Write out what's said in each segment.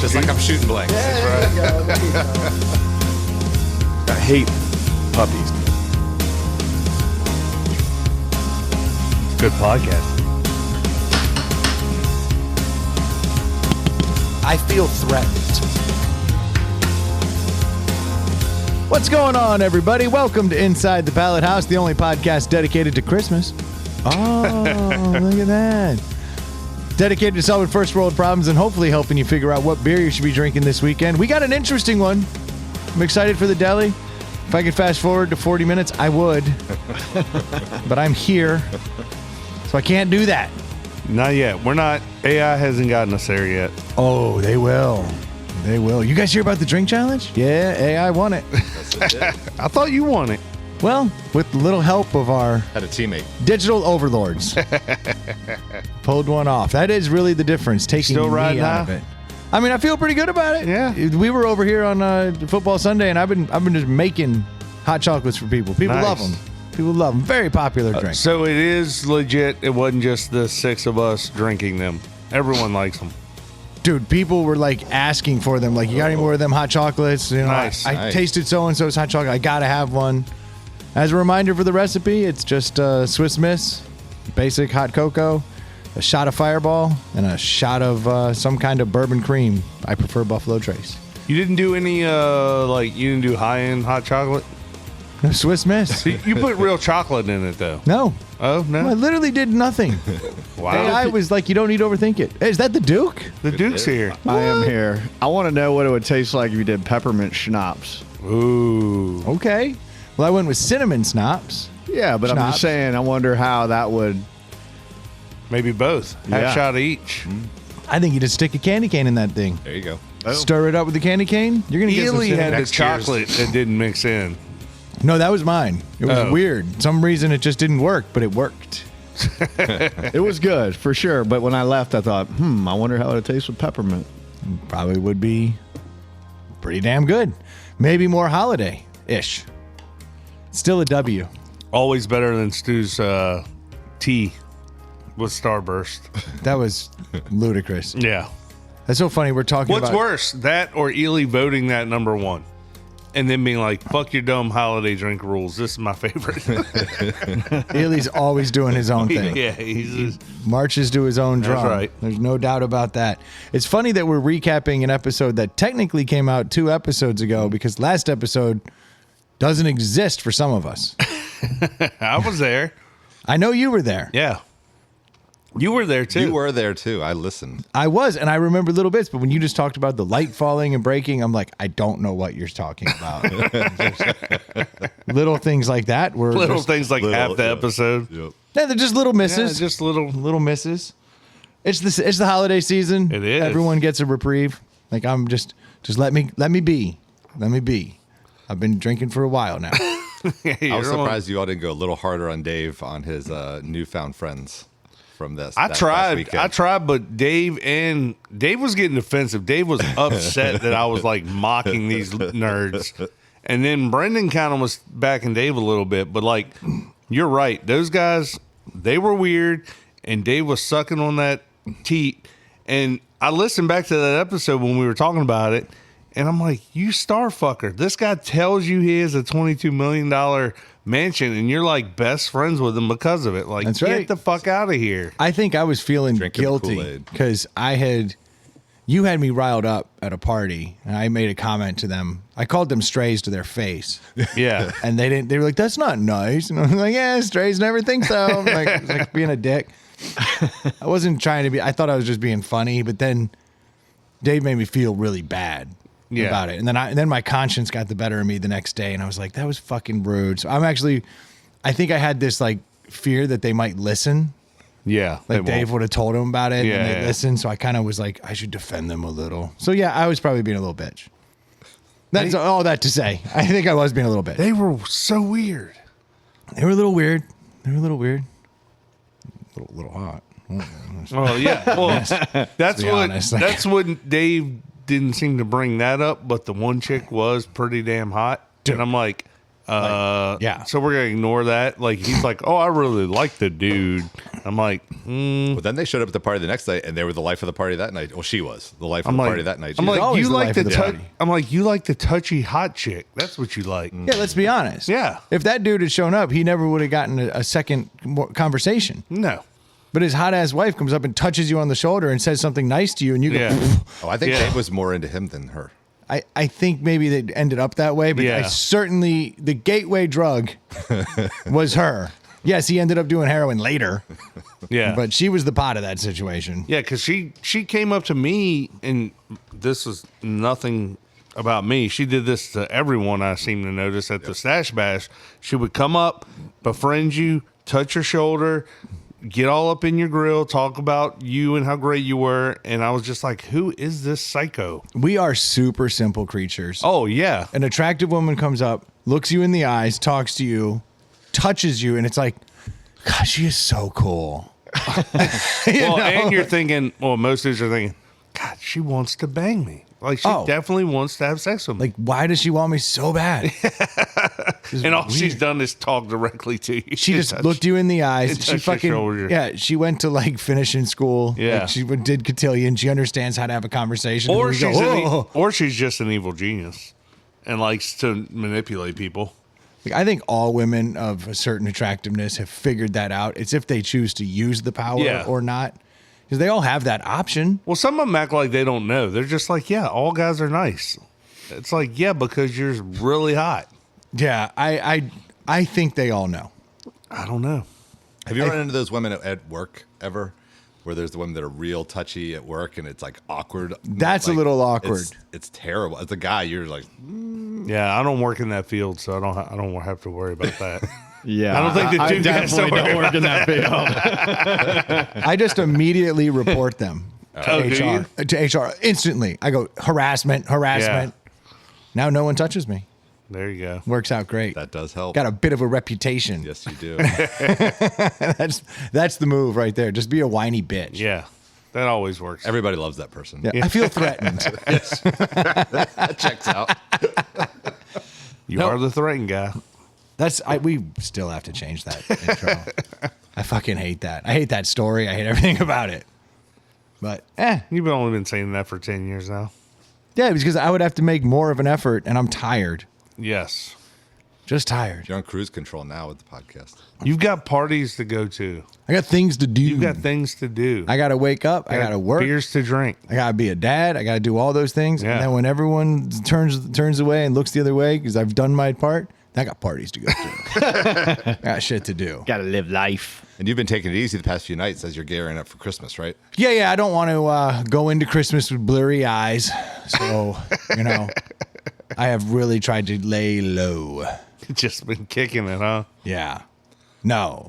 Just like I'm shooting blanks. There you go. I hate puppies. Good podcast. I feel threatened. What's going on, everybody? Welcome to Inside the Pallet House, the only podcast dedicated to Christmas. Oh, look at that. Dedicated to solving first world problems and hopefully helping you figure out what beer you should be drinking this weekend. We got an interesting one. I'm excited for the deli. If I could fast forward to 40 minutes, I would. But I'm here, so I can't do that. Not yet. We're not. AI hasn't gotten us there yet. Oh, they will. They will. You guys hear about the drink challenge? Yeah, AI won it. I thought you won it. Well, with a little help of our Had a teammate. digital overlords. Pulled one off. That is really the difference, taking Still me riding out of high? it. I mean, I feel pretty good about it. Yeah. We were over here on Football Sunday, and I've been just making hot chocolates for people. People Nice. love them. People love them. Very popular drink. So it is legit. It wasn't just the six of us drinking them. Everyone likes them. Dude, people were like asking for them. Like, you got any more of them hot chocolates? You know, Nice. I Nice. tasted so-and-so's hot chocolate. I got to have one. As a reminder for the recipe, it's just Swiss Miss, basic hot cocoa, a shot of Fireball, and a shot of some kind of bourbon cream. I prefer Buffalo Trace. You didn't do any, you didn't do high-end hot chocolate? No Swiss Miss. So you put real chocolate in it, though. No. Oh, I no? literally did nothing. Wow. I was like, you don't need to overthink it. Hey, is that the Duke? The Duke's here. I am here. I want to know what it would taste like if you did peppermint schnapps. Ooh. Okay. Well, I went with cinnamon schnapps. Yeah, but I'm Schnapps. just saying, I wonder how that would. Maybe both. Half Yeah. shot of each. I think you just stick a candy cane in that thing. There you go. Stir it up with the candy cane. You're gonna get some Ely cinnamon. had the Next year's. chocolate that didn't mix in. No, that was mine. It was Oh. weird. Some reason it just didn't work, but it worked. It was good for sure, but when I left, I thought, I wonder how it would taste with peppermint. Probably would be pretty damn good. Maybe more holiday-ish. Still a W. Always better than Stu's tea with Starburst. That was ludicrous. Yeah. That's so funny. We're talking What's about worse, that or Ely voting that number one? And then being like, fuck your dumb holiday drink rules. This is my favorite. Ely's always doing his own thing. Yeah, he's just, Marches to his own drum. right. There's no doubt about that. It's funny that we're recapping an episode that technically came out 2 episodes ago because last episode doesn't exist for some of us. I was there. I know you were there. Yeah. You were there too. You were there too. I listened. I was, and I remember little bits, but when you just talked about the light falling and breaking, I'm like, I don't know what you're talking about. Little things like that were Little just, things like half the episode. Yep. yeah, they're just little Yeah, misses. just little. misses. It's the holiday season. It is. Everyone gets a reprieve. Like I'm just let me be. Let me be. I've been drinking for a while now. Yeah, I was you're on- surprised you all didn't go a little harder on Dave on his newfound friends from this. I that last tried. weekend. I tried, but Dave was getting defensive. Dave was upset that I was like mocking these nerds. And then Brendan kind of was backing Dave a little bit, but like, you're right. Those guys, they were weird, and Dave was sucking on that teat. And I listened back to that episode when we were talking about it, and I'm like, you star fucker. This guy tells you he has a $22 million mansion, and you're like best friends with him because of it. Like, That's get right. the fuck out of here. I think I was feeling Drinking guilty Kool-Aid. because you had me riled up at a party, and I made a comment to them. I called them strays to their face. Yeah. And they were like, that's not nice. And I was like, yeah, strays never think so. It was like being a dick. I wasn't trying to be, I thought I was just being funny, but then Dave made me feel really bad Yeah. about it. And then my conscience got the better of me the next day, and I was like, that was fucking rude. So I think I had this like fear that they might listen. Yeah. Like they Dave won't. would have told him about it Yeah, and they yeah. listened. So I kind of was like, I should defend them a little. So yeah, I was probably being a little bitch. That's all that to say. I think I was being a little bitch. They were so weird. They were a little weird. A little hot. Oh yeah. Well, that's be what honest. that's what Dave didn't seem to bring that up, but the one chick was pretty damn hot. And I'm like, yeah. So we're gonna ignore that. Like he's like, oh, I really like the dude. I'm like, But then they showed up at the party the next night, and they were the life of the party that night. Well, she was the life of I'm the like, party that night. I'm She was like, always you the like life the of the party. I'm like, you like the touchy hot chick. That's what you like. Yeah, let's be honest. Yeah. If that dude had shown up, he never would have gotten a second conversation. No. But his hot ass wife comes up and touches you on the shoulder and says something nice to you, and you go, Yeah. Oh, I think Yeah. Dave was more into him than her. I think maybe they ended up that way, but I Yeah. certainly, the gateway drug was her. Yes, he ended up doing heroin later, Yeah. but she was the pot of that situation. Yeah, because she came up to me, and this was nothing about me. She did this to everyone I seem to notice at the Stash Bash. She would come up, befriend you, touch your shoulder, get all up in your grill, talk about you and how great you were. And I was just like, who is this psycho? We are super simple creatures. Oh, yeah. An attractive woman comes up, looks you in the eyes, talks to you, touches you, and it's like, God, she is so cool. Well, and you're thinking, well, most dudes are thinking, God, she wants to bang me. Like, she Oh. definitely wants to have sex with me. Like, why does she want me so bad? And all she's done is talk directly to you. She just looked you in the eyes. and She touched your fucking shoulder. yeah. She went to like finishing school. Yeah. Like, she did cotillion. She understands how to have a conversation. Or And we go, she's "Oh." or she's just an evil genius and likes to manipulate people. Like, I think all women of a certain attractiveness have figured that out. It's if they choose to use the power Yeah. or not, because they all have that option. Well, some of them act like they don't know. They're just like, yeah, all guys are nice. It's like, yeah, because you're really hot. Yeah, I think they all know. I don't know. Have you run into those women at work ever? Where there's the women that are real touchy at work and it's like awkward. That's a Like, little awkward. It's terrible. As a guy, you're like, Yeah, I don't work in that field, so I don't have to worry about that. Yeah, I don't think the I two guys definitely don't don't work in that field. I just immediately report them to Oh, do you? HR. To HR instantly. I go harassment. Now no one touches me. There you go. Works out great. that does help. Got a bit of a reputation. Yes, you do. That's the move right there. Just be a whiny bitch. Yeah, that always works. Everybody loves that person. Yeah, I feel threatened. That checks out. You are the threatened guy. We still have to change that intro. I fucking hate that. I hate that story. I hate everything about it. But You've only been saying that for 10 years now. yeah, because I would have to make more of an effort, and I'm tired. Yes. Just tired. You're on cruise control now with the podcast. You've got parties to go to. I got things to do. You've got things to do. I got to wake up. I got to work. Beers to drink. I got to be a dad. I got to do all those things. Yeah. And then when everyone turns away and looks the other way because I've done my part, I got parties to go to. I got shit to do. Gotta live life. And you've been taking it easy the past few nights as you're gearing up for Christmas, right? Yeah. I don't want to go into Christmas with blurry eyes. So, I have really tried to lay low. Just been kicking it, huh? Yeah. No.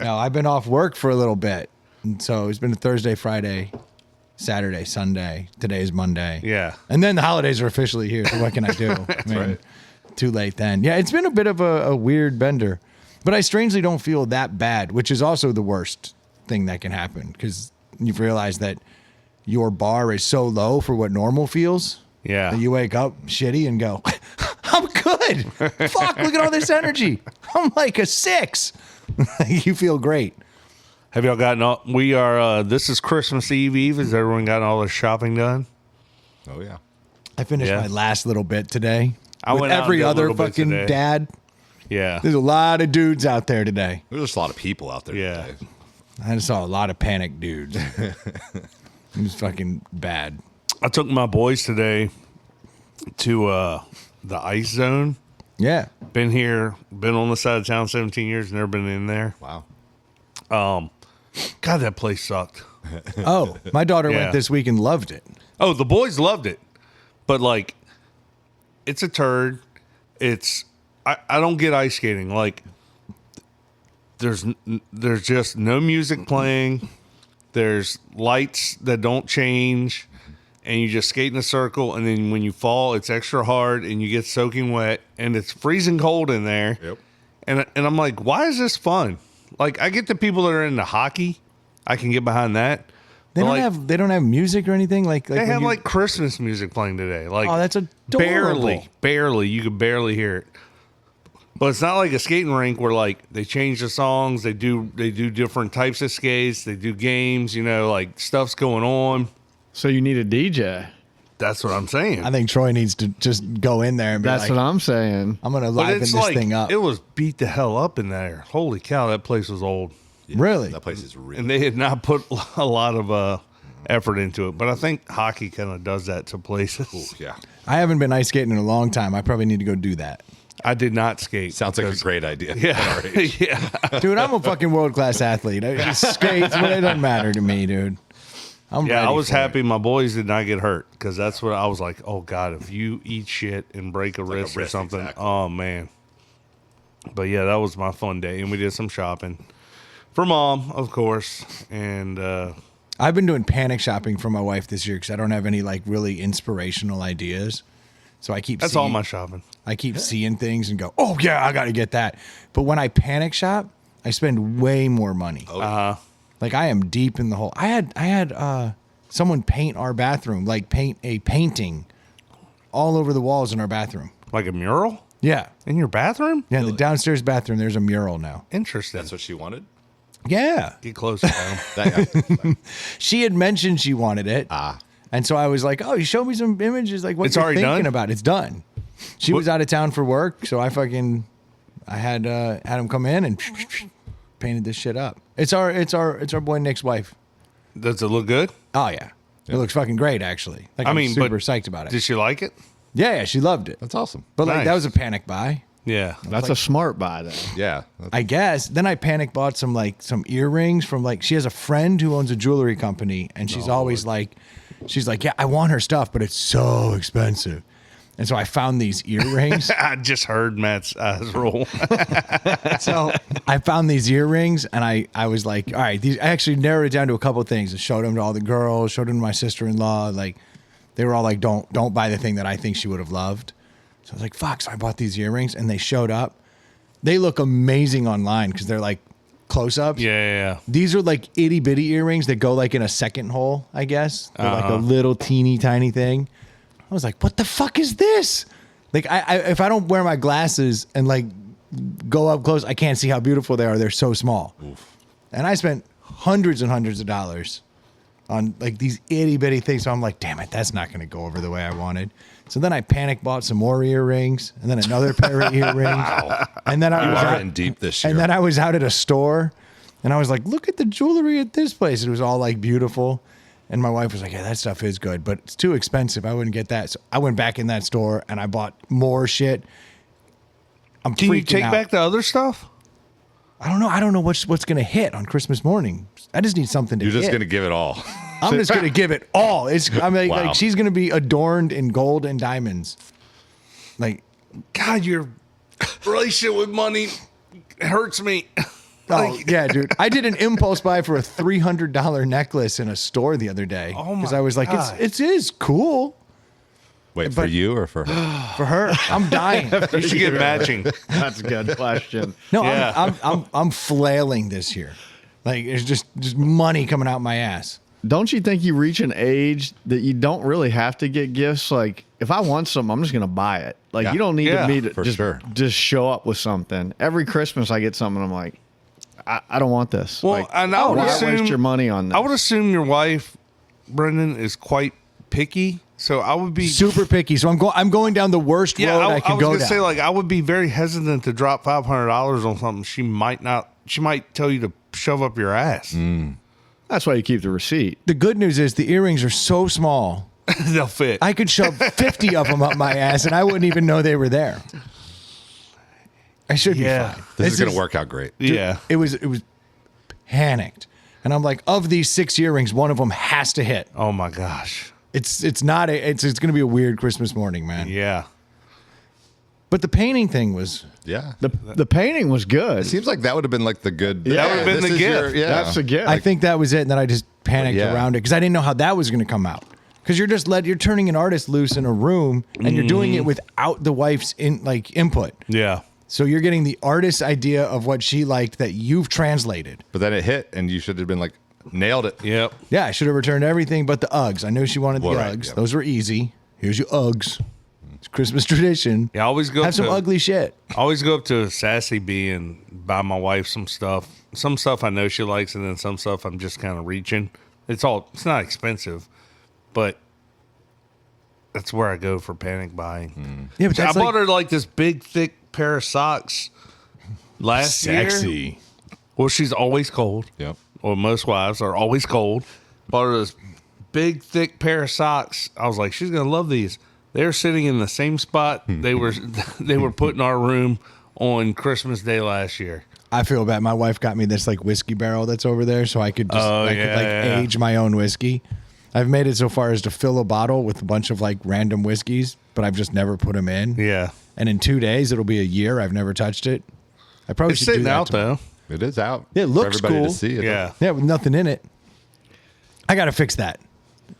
No, I've been off work for a little bit. And so it's been a Thursday, Friday, Saturday, Sunday. Today's Monday. Yeah. And then the holidays are officially here. So what can I do? I mean, right. Too late then. Yeah, it's been a bit of a weird bender. But I strangely don't feel that bad, which is also the worst thing that can happen because you've realized that your bar is so low for what normal feels. Yeah. That you wake up shitty and go, I'm good. Fuck, look at all this energy. I'm like a 6. You feel great. Have y'all gotten all? We are. This is Christmas Eve. Has everyone gotten all their shopping done? Oh, yeah. I finished Yeah. my last little bit today. I With went out and every did a other little bit fucking today. dad. Yeah. There's a lot of dudes out there today. There's just a lot of people out there Yeah. today. I just saw a lot of panic dudes. It was fucking bad. I took my boys today to the ice zone. Yeah. Been here, been on the side of town 17 years, never been in there. Wow. God, that place sucked. Oh, my daughter Yeah. went this week and loved it. Oh, the boys loved it. But like it's a turd. I don't get ice skating. Like there's just no music playing. There's lights that don't change and you just skate in a circle and then when you fall it's extra hard and you get soaking wet and it's freezing cold in there. Yep. And I'm like, why is this fun? Like I get the people that are into hockey. I can get behind that. They don't Like- have music or anything like They when have you- like Christmas music playing today. Like, Oh, that's adorable. barely. You could barely hear it. But it's not like a skating rink where like they change the songs. They do different types of skates. They do games. You know, like stuff's going on. So you need a DJ. That's what I'm saying. I think Troy needs to just go in there and be That's like, what I'm saying. I'm gonna But liven it's this like thing up. it was beat the hell up in there. Holy cow, that place was old, Really? That place is really. and they had not put a lot of effort into it. But I think hockey kind of does that to places. yeah. I haven't been ice skating in a long time. I probably need to go do that. I did not skate. Sounds like a because- great idea. Yeah, yeah. Dude, I'm a fucking world class athlete. I just skates, but it doesn't matter to me, dude. I'm Yeah, I ready was for it. happy my boys did not get hurt because that's what I was like. Oh God, if you eat shit and break a wrist or wrist, something, exactly. oh man. But yeah, that was my fun day, and we did some shopping for mom, of course, and I've been doing panic shopping for my wife this year because I don't have any like really inspirational ideas. So I keep that's all my shopping. I keep seeing things and go, oh yeah, I got to get that. But when I panic shop, I spend way more money. Like I am deep in the hole. I had someone paint our bathroom, like paint a painting all over the walls in our bathroom. Like a mural Yeah. in your bathroom. Yeah, the downstairs bathroom, there's a mural now. Interesting. That's what she wanted. Yeah. Get closer. Adam. That, She had mentioned she wanted it. And so I was like, oh, you showed me some images, like what It's you're already thinking done? about. It's done. She was out of town for work, so I had him come in and painted this shit up. It's our boy Nick's wife. Does it look good? Oh yeah. It looks fucking great actually. Like I'm but super psyched about it. Did she like it? Yeah, she loved it. that's awesome. But like Nice. that was a panic buy. Yeah. That's a smart buy, then. Yeah. I guess. Then I panic bought some earrings from she has a friend who owns a jewelry company and she's always like, yeah, I want her stuff, but it's so expensive. And so I found these earrings. I just heard Matt's eyes roll. So I found these earrings and I was like, all right, I actually narrowed it down to a couple of things. I showed them to all the girls, showed them to my sister-in-law. Like they were all like, don't buy the thing that I think she would have loved. So I was like, fuck. So I bought these earrings and they showed up. They look amazing online because they're like close-ups. Yeah. These are like itty bitty earrings that go like in a second hole, I guess. They're like a little teeny tiny thing. I was like, what the fuck is this? Like I if I don't wear my glasses and like go up close, I can't see how beautiful they are. They're so small. And I spent hundreds and hundreds of dollars on like these itty bitty things. So I'm like, damn it, that's not going to go over the way I wanted. So then I panic bought some more earrings and then another pair of earrings. And then I You was are out, in deep this year. and then I was out at a store and I was like, look at the jewelry at this place. It was all like beautiful. And my wife was like, yeah, that stuff is good, but it's too expensive. I wouldn't get that. So I went back in that store and I bought more shit. I'm Can you freaking take out. back the other stuff? I don't know. I don't know what's going to hit on Christmas morning. I just need something to You're just hit. going to give it all. I'm just going to give it all. Wow. Like she's going to be adorned in gold and diamonds. Like, God, your relationship with money hurts me. oh yeah, dude. I did an impulse buy for a $300 necklace in a store the other day. Oh, my Because I was like, God. it is cool Wait, for But- you or for her? for her. I'm dying. You should get matching. That's a good question. No, Yeah. I'm flailing this year. Like it's just money coming out my ass. Don't you think you reach an age that you don't really have to get gifts? Like, if I want something, I'm just going to buy it. Like, Yeah. you don't need Yeah, me to for sure. just show up with something. Every Christmas, I get something. I'm like, I don't want this. Well, like, and I would why assume waste your money on this? I would assume your wife, Brendan, is quite picky. So I would be Super picky. So I'm going down the worst Yeah, road I I can was go gonna down. say like I would be very hesitant to drop $500 on something she might not. She might tell you to shove up your ass. That's why you keep the receipt. The good news is the earrings are so small. They'll fit. I could shove 50 of them up my ass and I wouldn't even know they were there. I should Yeah. be fine. This is It's going to just- work out great. yeah. It was panicked. And I'm like, of these 6 earrings, one of them has to hit. Oh my gosh. It's going to be a weird Christmas morning, man. Yeah. But the painting thing was Yeah. The painting was good. It seems like that would have been like the good. That would've been this the is gift. yeah. That's the gift. I think that was it, and then I just panicked Yeah. around it because I didn't know how that was going to come out. Because you're turning an artist loose in a room, and you're doing it without the wife's input. Yeah. So you're getting the artist's idea of what she liked that you've translated. But then it hit, and you should have been like, Nailed it. Yep. Yeah, I should have returned everything but the Uggs. I knew she wanted the Well, right, Uggs. yep. Those were easy. Here's your Uggs. It's Christmas tradition. Yeah, I always go Have some ugly shit. I always go up to Sassy Bee and buy my wife some stuff. Some stuff I know she likes, and then some stuff I'm just kind of reaching. It's not expensive, but that's where I go for panic buying. Yeah, but I that's bought like her like this big, thick pair of socks last year. sexy. Well, she's always cold. Yep. Or most wives are always cold. Bought her this big, thick pair of socks. I was like, she's gonna love these. They're sitting in the same spot they were put in our room on Christmas Day last year. I feel bad. My wife got me this like whiskey barrel that's over there, so I could just age my own whiskey. I've made it so far as to fill a bottle with a bunch of like random whiskeys, but I've just never put them in. Yeah. And in 2 days, it'll be a year. I've never touched it. I probably It's should do sitting that out tomorrow. though. It is out. It looks for everybody cool. to see it. Yeah. Yeah, with nothing in it. I got to fix that.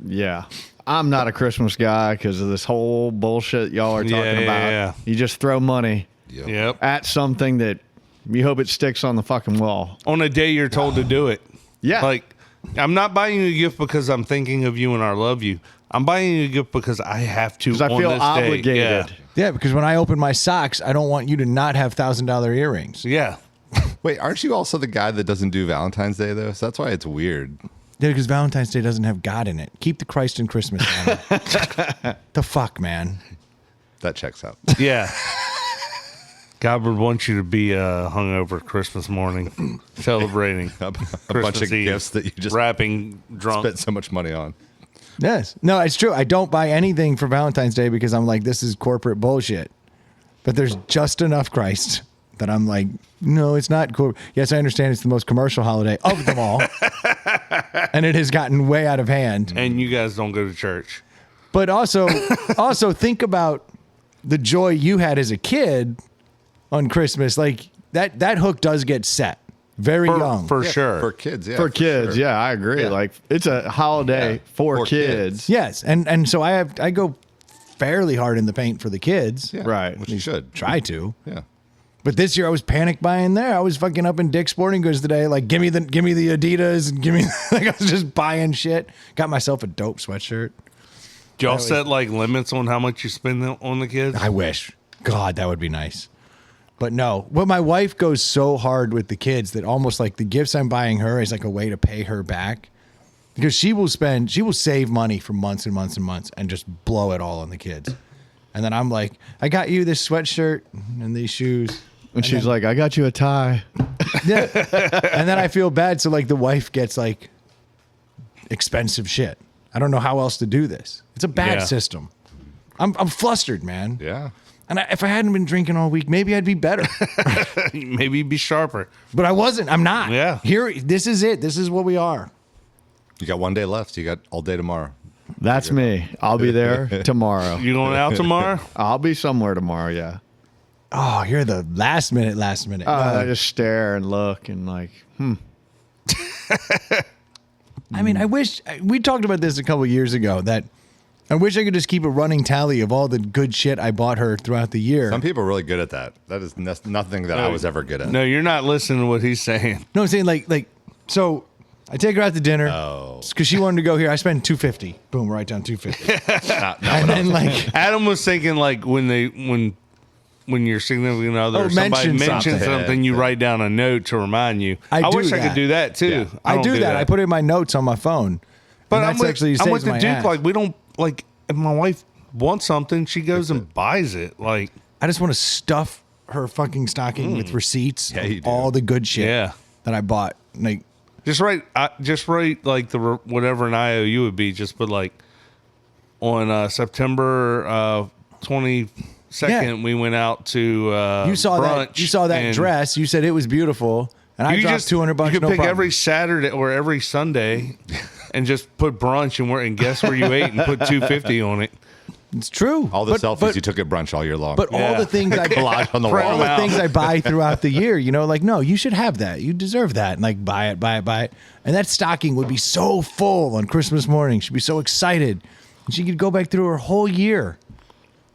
Yeah. I'm not a Christmas guy because of this whole bullshit y'all are talking Yeah, about. yeah. You just throw money Yep. Yep. at something that you hope it sticks on the fucking wall. On a day you're told to do it. Yeah. Like, I'm not buying you a gift because I'm thinking of you and I love you. I'm buying you a gift because I have to. Because I on feel this day. obligated. Yeah, because when I open my socks, I don't want you to not have $1,000 earrings. Yeah. Wait, aren't you also the guy that doesn't do Valentine's Day though? So that's why it's weird. Yeah, because Valentine's Day doesn't have God in it. Keep the Christ in Christmas on it. The fuck, man. That checks out. Yeah. God would want you to be hungover Christmas morning, celebrating a bunch Christmas of Eve, gifts that you just wrapping drunk. spent so much money on. Yes. No, it's true. I don't buy anything for Valentine's Day because I'm like, this is corporate bullshit. But there's just enough Christ that I'm like, no, it's not cool. Yes, I understand it's the most commercial holiday of them all. And it has gotten way out of hand. And you guys don't go to church. But also think about the joy you had as a kid on Christmas. Like that hook does get set very young. For sure. For kids, yeah. For kids, sure. yeah, I agree. Yeah. Like it's a holiday Yeah. for For kids. Yes. And so I go fairly hard in the paint for the kids. Yeah, Right. Which you should. Try to. Yeah. But this year I was panic buying there. I was fucking up in Dick's Sporting Goods today. Like, give me the Adidas and give me like I was just buying shit. Got myself a dope sweatshirt. Do y'all set like limits on how much you spend on the kids? I wish. God, that would be nice. But no. But my wife goes so hard with the kids that almost like the gifts I'm buying her is like a way to pay her back. Because she will save money for months and months and months and just blow it all on the kids. And then I'm like, I got you this sweatshirt and these shoes. And she's like, I got you a tie. Yeah. And then I feel bad. So like the wife gets like expensive shit. I don't know how else to do this. It's a bad Yeah. system. I'm flustered, man. Yeah. And if I hadn't been drinking all week, maybe I'd be better. Maybe be sharper. But I wasn't. I'm not. Yeah. Here, this is it. This is what we are. You got one day left. You got all day tomorrow. That's me. I'll be there tomorrow. You going out tomorrow? I'll be somewhere tomorrow, yeah. Oh, you're the last minute. I just stare and look and like, I mean, I wish we talked about this a couple years ago that I wish I could just keep a running tally of all the good shit I bought her throughout the year. Some people are really good at that. That is nothing that I was ever good at. No, you're not listening to what he's saying. No, I'm saying like so I take her out to dinner Oh. because she wanted to go here. I spend $250. Boom, right down $250. And then like Adam was thinking like when your significant other or somebody mention mentions something. something, you write down a note to remind you. I do wish I that. could do that too. Yeah. I don't do that. I put it in my notes on my phone. But And I'm that's with, actually I'm saves with the my Duke. ass. Like we don't like if my wife wants something, she goes and buys it. Like I just want to stuff her fucking stocking with receipts Yeah, of you do. all the good shit Yeah. that I bought. Like just write like the whatever an IOU would be. Just put like on September 22nd, Yeah. we went out to you saw brunch. that you saw that and dress. You said it was beautiful, and I you dropped just $200. You could no pick problem. every Saturday or every Sunday, and just put brunch and guess where you ate and put $250 on it. It's true. All the But- selfies but- you took at brunch all year long. But all Yeah. the things I collage on the Print all wall. them the out. things I buy throughout the year, like, no, you should have that. You deserve that. And like, buy it. And that stocking would be so full on Christmas morning. She'd be so excited. And she could go back through her whole year.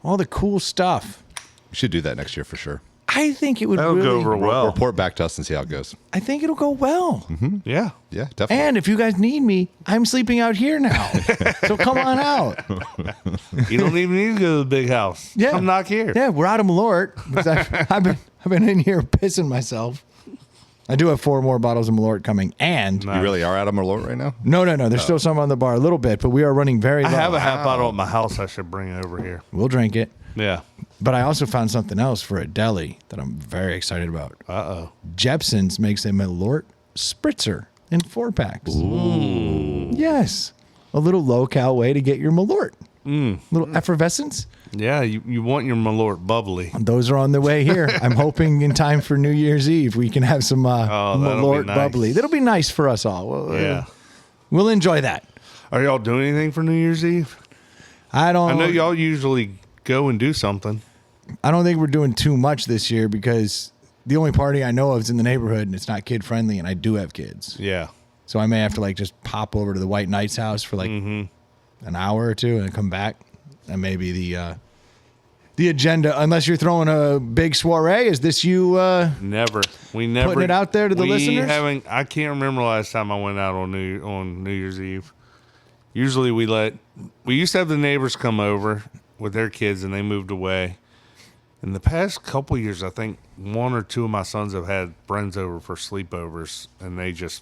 All the cool stuff. You should do that next year for sure. I think it would That'll really. go over well. Report back to us and see how it goes. I think it'll go well. Yeah. Yeah, definitely. And if you guys need me, I'm sleeping out here now. So come on out. You don't even need to go to the big house. Yeah. Come knock here. Yeah, we're out of Malort. Because I've been in here pissing myself. I do have 4 more bottles of Malort coming. And You really are out of Malort right now? no. There's still some on the bar a little bit, but we are running very low. I have a half bottle at my house I should bring over here. We'll drink it. Yeah. But I also found something else for a deli that I'm very excited about. Uh-oh. Jepson's makes a Malort spritzer in 4-packs. Ooh. Yes. A little low-cal way to get your Malort. Little effervescence. Yeah, you want your Malort bubbly. Those are on the way here. I'm hoping in time for New Year's Eve we can have some that'll Malort be nice. bubbly. That'll be nice for us all. Yeah. We'll enjoy that. Are y'all doing anything for New Year's Eve? I I know y'all usually go and do something. I don't think we're doing too much this year because the only party I know of is in the neighborhood and it's not kid friendly, and I do have kids. Yeah. So I may have to like just pop over to the White Knight's house for like an hour or two and come back. And maybe the agenda, unless you're throwing a big soiree, is this you? Never. We never Putting it out there to the listeners? I can't remember last time I went out on New Year's Eve. Usually we used to have the neighbors come over with their kids and they moved away. In the past couple years, I think 1 or 2 of my sons have had friends over for sleepovers and they just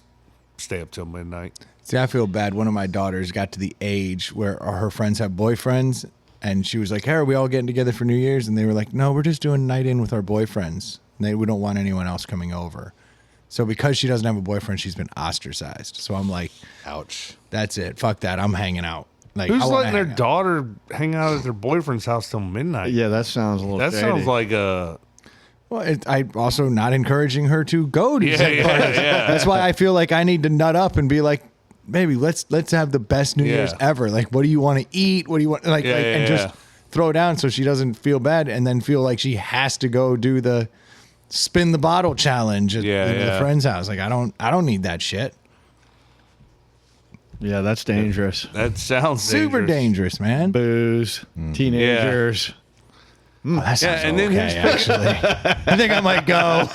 stay up till midnight. See, I feel bad. One of my daughters got to the age where her friends have boyfriends, and she was like, "Hey, are we all getting together for New Year's?" And they were like, "No, we're just doing night in with our boyfriends. We don't want anyone else coming over." So because she doesn't have a boyfriend, she's been ostracized. So I'm like, Ouch. that's it. Fuck that. I'm hanging out. Like, Who's I wanna letting their hang out. daughter hang out at their boyfriend's house till midnight? Yeah, that sounds a little That shady. sounds like a... Well, I also not encouraging her to go to said yeah, parties. yeah. That's why I feel like I need to nut up and be like, baby, let's have the best New Year's ever. Like, what do you want to eat? What do you want? And just throw down so she doesn't feel bad and then feel like she has to go do the spin the bottle challenge at the friend's house. Like, I don't need that shit. Yeah, that's dangerous. That sounds Super dangerous, man. Booze, teenagers. Oh, that sounds and then okay, actually. I think I might go.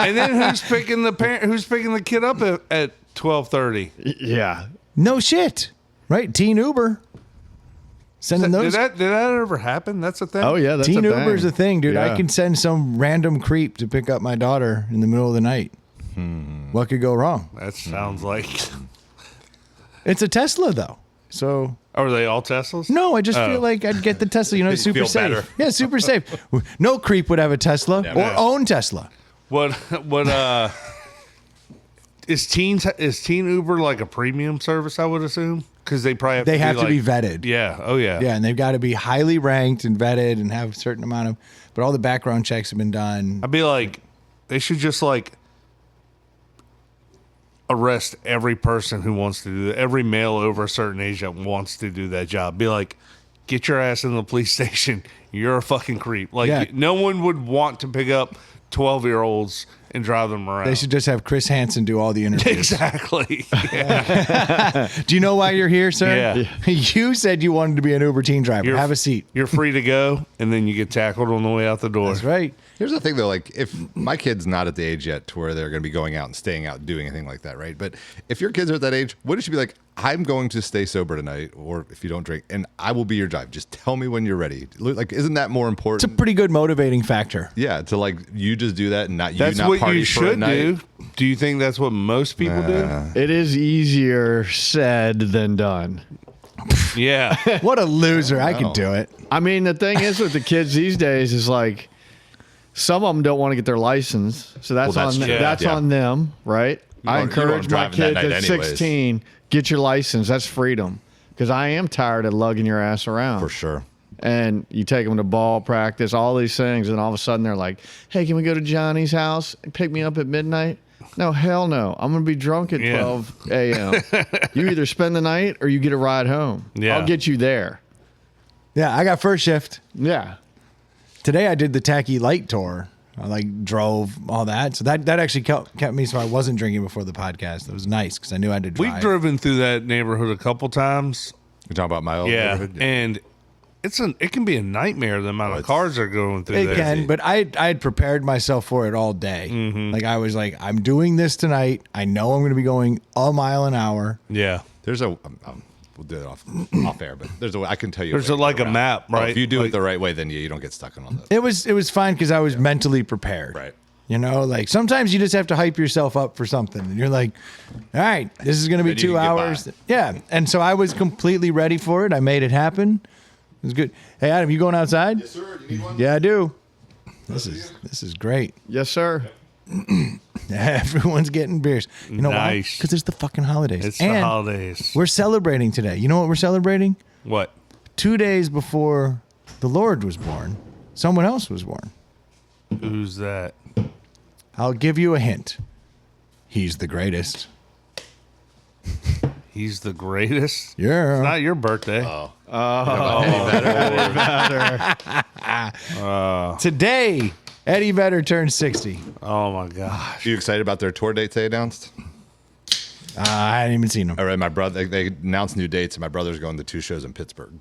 And then who's picking the kid up at 12:30? Yeah. No shit. Right? Teen Uber. Sending Did those. that ever happen? That's a thing. Oh yeah, that's Teen a Uber's a thing, dude. Yeah. I can send some random creep to pick up my daughter in the middle of the night. What could go wrong? That sounds like. It's a Tesla, though. So, Are they all Teslas? no, I just feel like I'd get the Tesla. You know, it's super feel safe. better. Yeah, super safe. No creep would have a Tesla or own Tesla. What is Teen Uber like a premium service? I would assume because they probably have To be vetted. Yeah. Oh yeah. Yeah, and they've got to be highly ranked and vetted and have a certain amount of. But all the background checks have been done. I'd be like, they should just like arrest every person who wants to do that. Every male over a certain age that wants to do that job. Be like, get your ass in the police station. You're a fucking creep. Like, Yeah. no one would want to pick up 12-year-olds and drive them around. They should just have Chris Hansen do all the interviews. Exactly. Do you know why you're here, sir? Yeah. You said you wanted to be an Uber teen driver. Have a seat. You're free to go, and then you get tackled on the way out the door. That's right. Here's the thing, though. Like, if my kid's not at the age yet to where they're going to be going out and staying out and doing anything like that, right? But if your kids are at that age, wouldn't you be like, I'm going to stay sober tonight, or if you don't drink, and I will be your drive. Just tell me when you're ready. Like, isn't that more It's a important? pretty good motivating factor. Yeah, to like you just do that and not you That's not what party you for a should night. do. Do you think that's what most people do? It is easier said than done. Yeah. What a loser. I could do it. I mean, the thing is with the kids these days is like some of them don't want to get their license, so that's Well, that's on true. that's Yeah. on them, right? I weren't- you weren't encourage my driving that kids night at anyways. 16, get your license. That's freedom. Because I am tired of lugging your ass around. For sure. And you take them to ball practice, all these things, and all of a sudden they're like, "Hey, can we go to Johnny's house and pick me up at midnight?" No, hell no. I'm gonna be drunk at Yeah. 12 a.m. You either spend the night or you get a ride home. Yeah. I'll get you there. Yeah, I got first shift. Yeah. Today I did the tacky light tour. I like drove all that. So that actually kept me so I wasn't drinking before the podcast. It was nice because I knew I had to We've drive. driven through that neighborhood a couple times. You're talking about my old Yeah. neighborhood? And it can be a nightmare the amount of cars are going through It there. can, but I had prepared myself for it all day. Like I was like, I'm doing this tonight. I know I'm going to be going a mile an hour. Yeah. There's a. We'll do it off air, but there's a. I can tell you. There's way to like get a around. map, Oh, right? if you do Like- it the right way, then you don't get stuck on all that. It was fine because I was mentally prepared. Right. You know, like sometimes you just have to hype yourself up for something, and you're like, all right, this is going to be Then you 2 can get by. hours. Yeah, and so I was completely ready for it. I made it happen. It was good. Hey, Adam, you going outside? Yes, sir. You need one? Yeah, I do. This is great. Yes, sir. Everyone's getting beers. You know why? Nice. Because it's the fucking holidays. It's and the holidays. we're celebrating today. You know what we're celebrating? What? 2 days before the Lord was born, someone else was born. Who's that? I'll give you a hint. He's the greatest. He's the greatest. Yeah. It's not your birthday. Today, Eddie Vedder turned 60. Oh my gosh. You excited about their tour dates they announced? I hadn't even seen him. All right, my brother. They announced new dates, and my brother's going to 2 shows in Pittsburgh.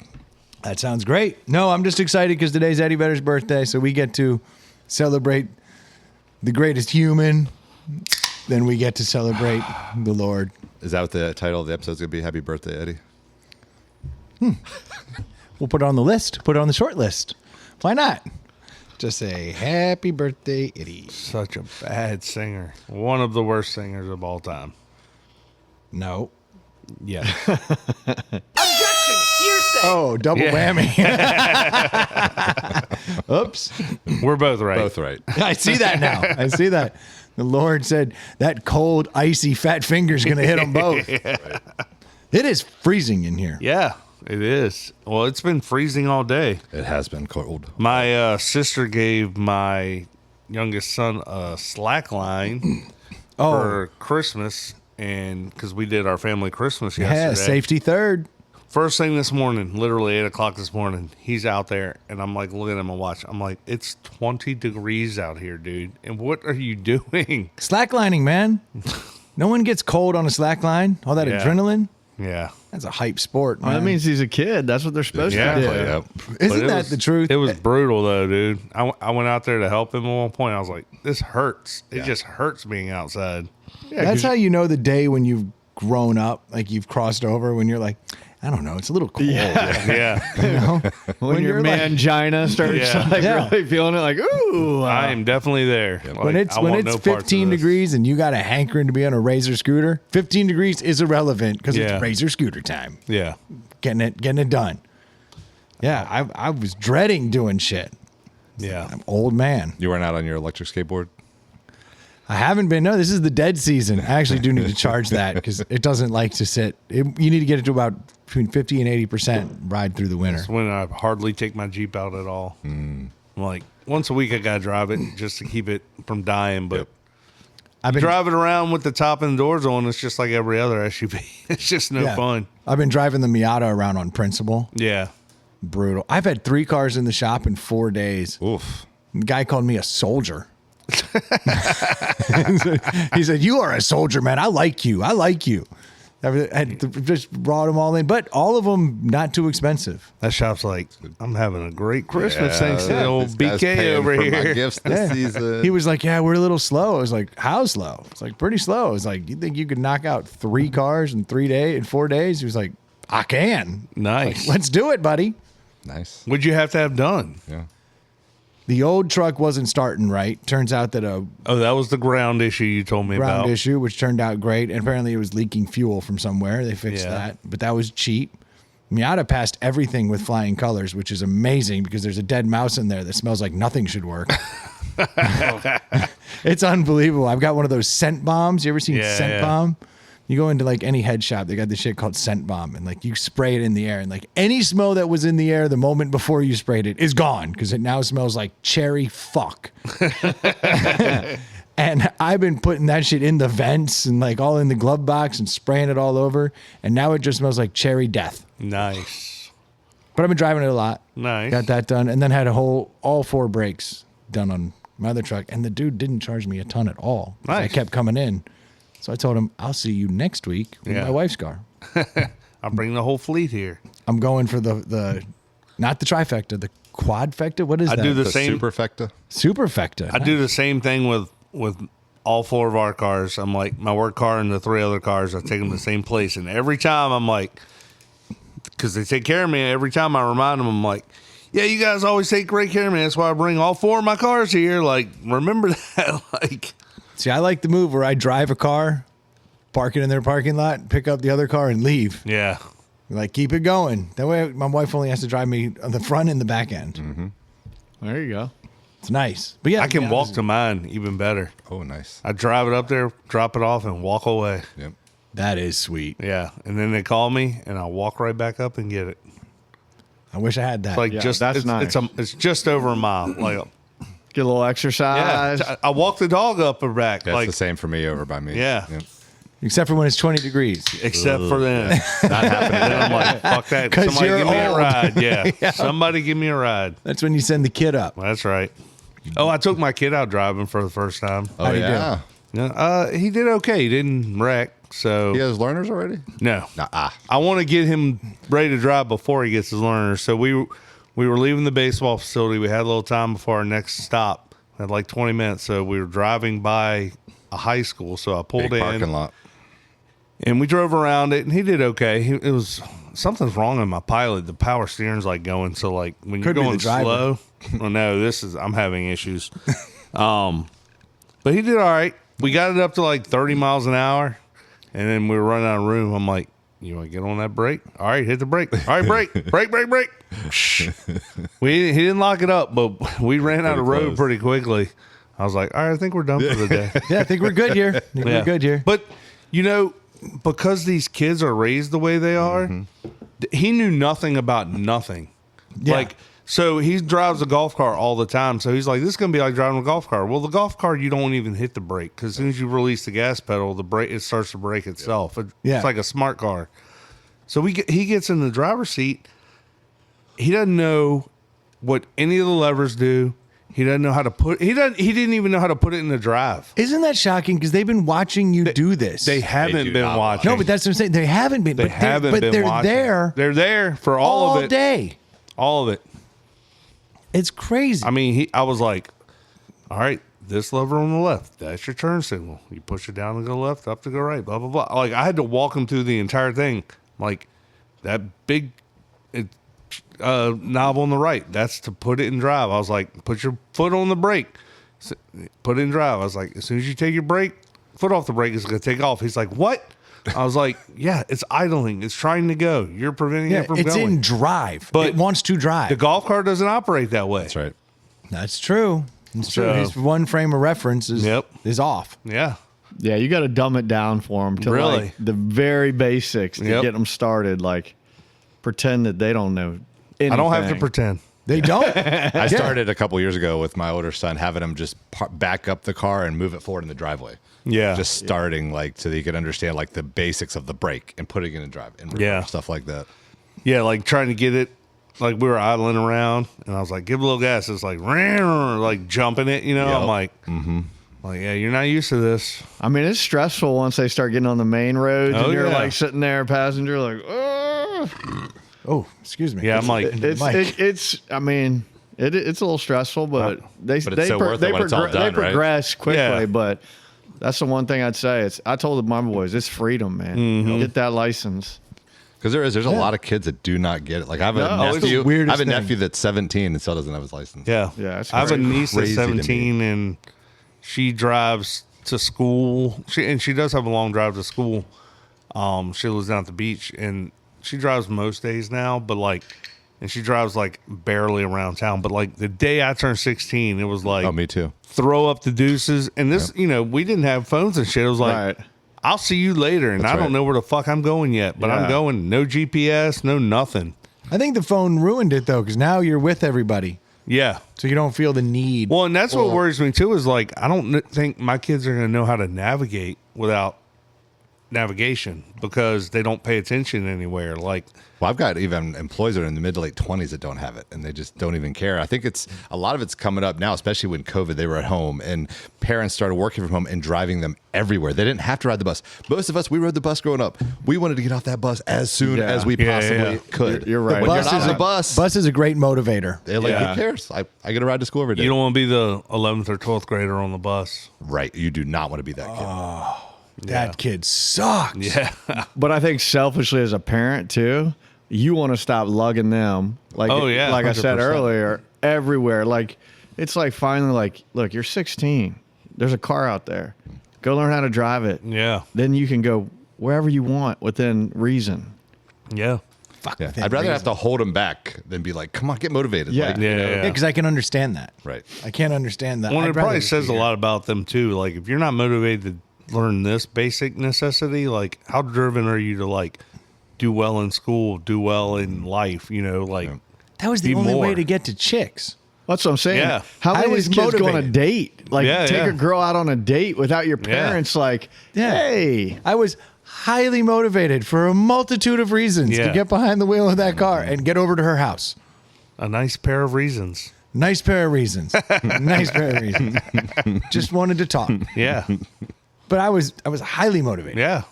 That sounds great. No, I'm just excited because today's Eddie Vedder's birthday, so we get to celebrate the greatest human. Then we get to celebrate the Lord. Is that what the title of the episode's going to be? Happy birthday, Eddie. We'll put it on the list. Put it on the short list. Why not? Just say happy birthday, Eddie. Such a bad singer. One of the worst singers of all time. No. Yeah. Oh, double Yeah. whammy. Oops. We're both right. Both right. I see that now. I see that. The Lord said that cold, icy, fat finger's going to hit them both. It is freezing in here. Yeah, it is. Well, it's been freezing all day. It has been cold. My sister gave my youngest son a slack line for Christmas, and because we did our family Christmas Yeah, yesterday. safety third. First thing this morning, literally 8:00 this morning, he's out there, and I'm like looking at my watch. I'm like, it's 20 degrees out here, dude. And what are you doing? Slacklining, man. No one gets cold on a slack line. All that Yeah. adrenaline. Yeah. That's a hype sport, man. Well, that means he's a kid. That's what they're supposed Yeah. to do. Yep. Isn't But it that was- the truth? It was brutal though, dude. I went out there to help him at one point. I was like, this hurts. It just hurts being outside. That's how you know the day when you've grown up, like you've crossed over, when you're like, I don't know, it's a little cold. Yeah. You know? When your you're like- mangina starts Yeah. like Yeah. really feeling it, like ooh, I am definitely there. Like, when it's I when want it's no parts of 15 this. degrees and you got a hankering to be on a Razor scooter, 15 degrees is irrelevant because Yeah. it's Razor scooter time. Yeah. Getting it done. Yeah, I was dreading doing shit. Yeah. I'm old man. You weren't out on your electric skateboard? I haven't been. No, this is the dead season. I actually do need to charge that because it doesn't like to sit. You need to get it to about between 50 and 80% ride through the winter. It's when I hardly take my Jeep out at all. I'm like, once a week I gotta drive it just to keep it from dying. But Yep. I've been drive it around with the top and the doors on, it's just like every other SUV. It's just no yeah. fun. I've been driving the Miata around on principle. Yeah. Brutal. I've had 3 cars in the shop in 4 days. Oof. The guy called me a soldier. He said, "You are a soldier, man. I like you. I like you." I just brought them all in, but all of them not too expensive. That shop's like, I'm having a great Christmas Yeah, thanks to the old this guy's BK paying over for my here. gifts this season. He was like, "Yeah, we're a little slow." I was like, "How slow?" It's like pretty slow. It's like, "You think you could knock out 3 cars in 4 days?" He was like, "I can. Nice. Let's do it, buddy." Nice. What'd you have to have done? Yeah. The old truck wasn't starting right. Turns out that a Oh, that was the ground issue you told me ground about. issue, which turned out great. And apparently it was leaking fuel from somewhere. They fixed Yeah. that, but that was cheap. Miata passed everything with flying colors, which is amazing because there's a dead mouse in there that smells like nothing should work. It's unbelievable. I've got one of those scent bombs. You ever seen Yeah, scent yeah. bomb? You go into like any head shop, they got this shit called scent bomb, and like you spray it in the air, and like any smell that was in the air the moment before you sprayed it is gone because it now smells like cherry fuck. And I've been putting that shit in the vents and like all in the glove box and spraying it all over, and now it just smells like cherry death. Nice. But I've been driving it a lot. Nice. Got that done, and then had all 4 brakes done on my other truck, and the dude didn't charge me a ton at all. 'Cause I Nice. kept coming in. So I told him, I'll see you next week with Yeah. my wife's car. I'll bring the whole fleet here. I'm going for the Not the trifecta, the quadfecta. What is I that? do the The same. superfecta. superfecta. I do the same thing with all 4 of our cars. I'm like, my work car and the 3 other cars, I take them to the same place. And every time I'm like, because they take care of me, every time I remind them, I'm like, yeah, you guys always take great care of me. That's why I bring all 4 of my cars here. Like, remember that? Like, See, I like the move where I drive a car, park it in their parking lot, pick up the other car, and leave. yeah. Like, keep it going. That way, my wife only has to drive me on the front and the back end. Mm-hmm. There you go. It's nice. But yeah, I can yeah, walk to mine even better. Oh, nice. I drive it up there, drop it off, and walk away. Yep. That is sweet. Yeah. And then they call me, and I walk right back up and get it. I wish I had that. It's like Yeah, just that's it's, nice. it's just over a mile. Like, Get a little yeah, exercise. I walk the dog up or back. That's like, the same for me over by me. Yeah. Yep. Except for when it's 20 degrees. except for then. Not happening. Then I'm like, fuck that. 'Cause Somebody you're give me a old. ride. Yeah. Somebody give me a ride. That's when you send the kid up. That's right. Oh, I took my kid out driving for the first time. Oh, How'd he do? yeah. Yeah, he did okay. He didn't wreck. So, He has learners already? no. Nah. I want to get him ready to drive before he gets his learners. So we were leaving the baseball facility. We had a little time before our next stop. We had like 20 minutes. So we were driving by a high school. So I pulled Big in. parking lot. And we drove around it, and he did okay. It was something's wrong in my Pilot. The power steering's like going. So like when Could be you're the going driver. slow, oh no, I'm having issues. But he did all right. We got it up to like 30 miles an hour, and then we were running out of room. I'm like, you want to get on that brake? All right, hit the brake. All right, brake. He didn't lock it up, but we ran out of road close. pretty quickly. I was like, all right, I think we're done for the day. Yeah, I think we're good here. We're good here. But you know, because these kids are raised the way they are, he knew nothing about nothing. Yeah. Like, so he drives a golf car all the time. So he's like, this is gonna be like driving a golf car. Well, the golf car, you don't even hit the brake because as soon as you release the gas pedal, the brake it starts to brake itself. Yeah. It's like a smart car. So he gets in the driver's seat. He doesn't know what any of the levers do. He doesn't know how to put. He didn't even know how to put it in the drive. Isn't that shocking? Because they've been watching you do this. They haven't do been not watching. no, but that's what I'm saying. They haven't been. They but haven't but been they're watching. there They're there for all all of it. day. All of it. It's crazy. I mean, I was like, all right, this lever on the left, that's your turn signal. You push it down to go left, up to go right, blah, blah, blah. Like, I had to walk him through the entire thing. Like, that big knob on the right, that's to put it in drive. I was like, put your foot on the brake, put it in drive. I was like, as soon as you take your brake, foot off the brake, it's going to take off. He's like, what? I was like, yeah, it's idling. It's trying to go. You're preventing yeah, it from it's going. in drive. But it wants to drive. The golf car doesn't operate that way. That's right. That's true. It's true. So- His one frame of reference is Yep. is off. Yeah. Yeah, you got to dumb it down for them to Really? like the very basics to Yep. get them started. Like, pretend that they don't know anything. I don't have to pretend. They don't. I started a couple years ago with my older son, having him just back up the car and move it forward in the driveway. Yeah. Just starting like so that he could understand like the basics of the brake and putting it in drive and reverse, Yeah. stuff like that. Yeah, like trying to get it. Like we were idling around, and I was like, "Give a little gas." It's like jumping it. You know, Yep. I'm like, yeah, you're not used to this. I mean, it's stressful once they start getting on the main roads Oh, and you're yeah. like sitting there, passenger, like, oh. Oh, excuse me. Yeah, I'm like, Mike. It's. I mean, it's a little stressful, but they But it's so worth it when it's all done, they right? progress quickly. Yeah. But that's the one thing I'd say. I told my boys, it's freedom, man. Mm-hmm. Get that license. Because there's a lot of kids that do not get it. Like I have a No, it's the nephew. I weirdest have a thing. nephew that's 17 and still doesn't have his license. yeah, Yeah, it's I have a crazy. niece that's Crazy to me. 17, and she drives to school. She does have a long drive to school. She lives down at the beach, and she drives most days now. But like, and she drives like barely around town. But like the day I turned 16, it was like, Oh, me too. throw up the deuces. And this, we didn't have phones and shit. It was like, Right. I'll see you later. And That's I don't right. know where the fuck I'm going yet, but I'm Yeah. going. No GPS, no nothing. I think the phone ruined it though, because now you're with everybody, Yeah. so you don't feel the need. Well, and that's what worries me too is like, I don't think my kids are going to know how to navigate without navigation because they don't pay attention anywhere. Like, Well, I've got even employees that are in the mid to late 20s that don't have it, and they just don't even care. I think a lot of it's coming up now, especially when COVID, they were at home, and parents started working from home and driving them everywhere. They didn't have to ride the bus. Most of us, we rode the bus growing up. We wanted to get off that bus as soon as we possibly could. You're right. But when Bus you're is not on a a bus, Bus is a great motivator. they're like, Yeah. who cares? I get to ride to school every day. you don't want to be the 11th or 12th grader on the bus. Right. You do not want to be that kid. That kid sucks. Yeah. But I think selfishly as a parent too, you want to stop lugging them. Like, Oh, yeah, like I said 100%. earlier, everywhere. Like, it's like finally, like, look, you're 16. There's a car out there. Go learn how to drive it. Yeah. Then you can go wherever you want within reason. Yeah. Fuck. Yeah. within I'd rather have reason. to hold them back than be like, come on, get motivated. Yeah. Like, Yeah. you know, Yeah. Yeah, because I can understand that. Right. I can't understand that. Well, I'd it rather probably just says be a here. lot about them too. Like, if you're not motivated to learn this basic necessity, like, how driven are you to like do well in school, do well in life? You know, like, That was the be only way more. to get to chicks. That's what I'm saying. Yeah. How I many of was these kids go on a motivated. date? Like, Yeah, take yeah. a girl out on a date without your Yeah. parents, like, Yeah. hey. I was highly motivated for a multitude of reasons to Yeah. get behind the wheel of that car and get over to her house. a nice pair of reasons. Nice pair of reasons. Nice pair of reasons. Just wanted to talk. Yeah. But I was highly motivated. Yeah.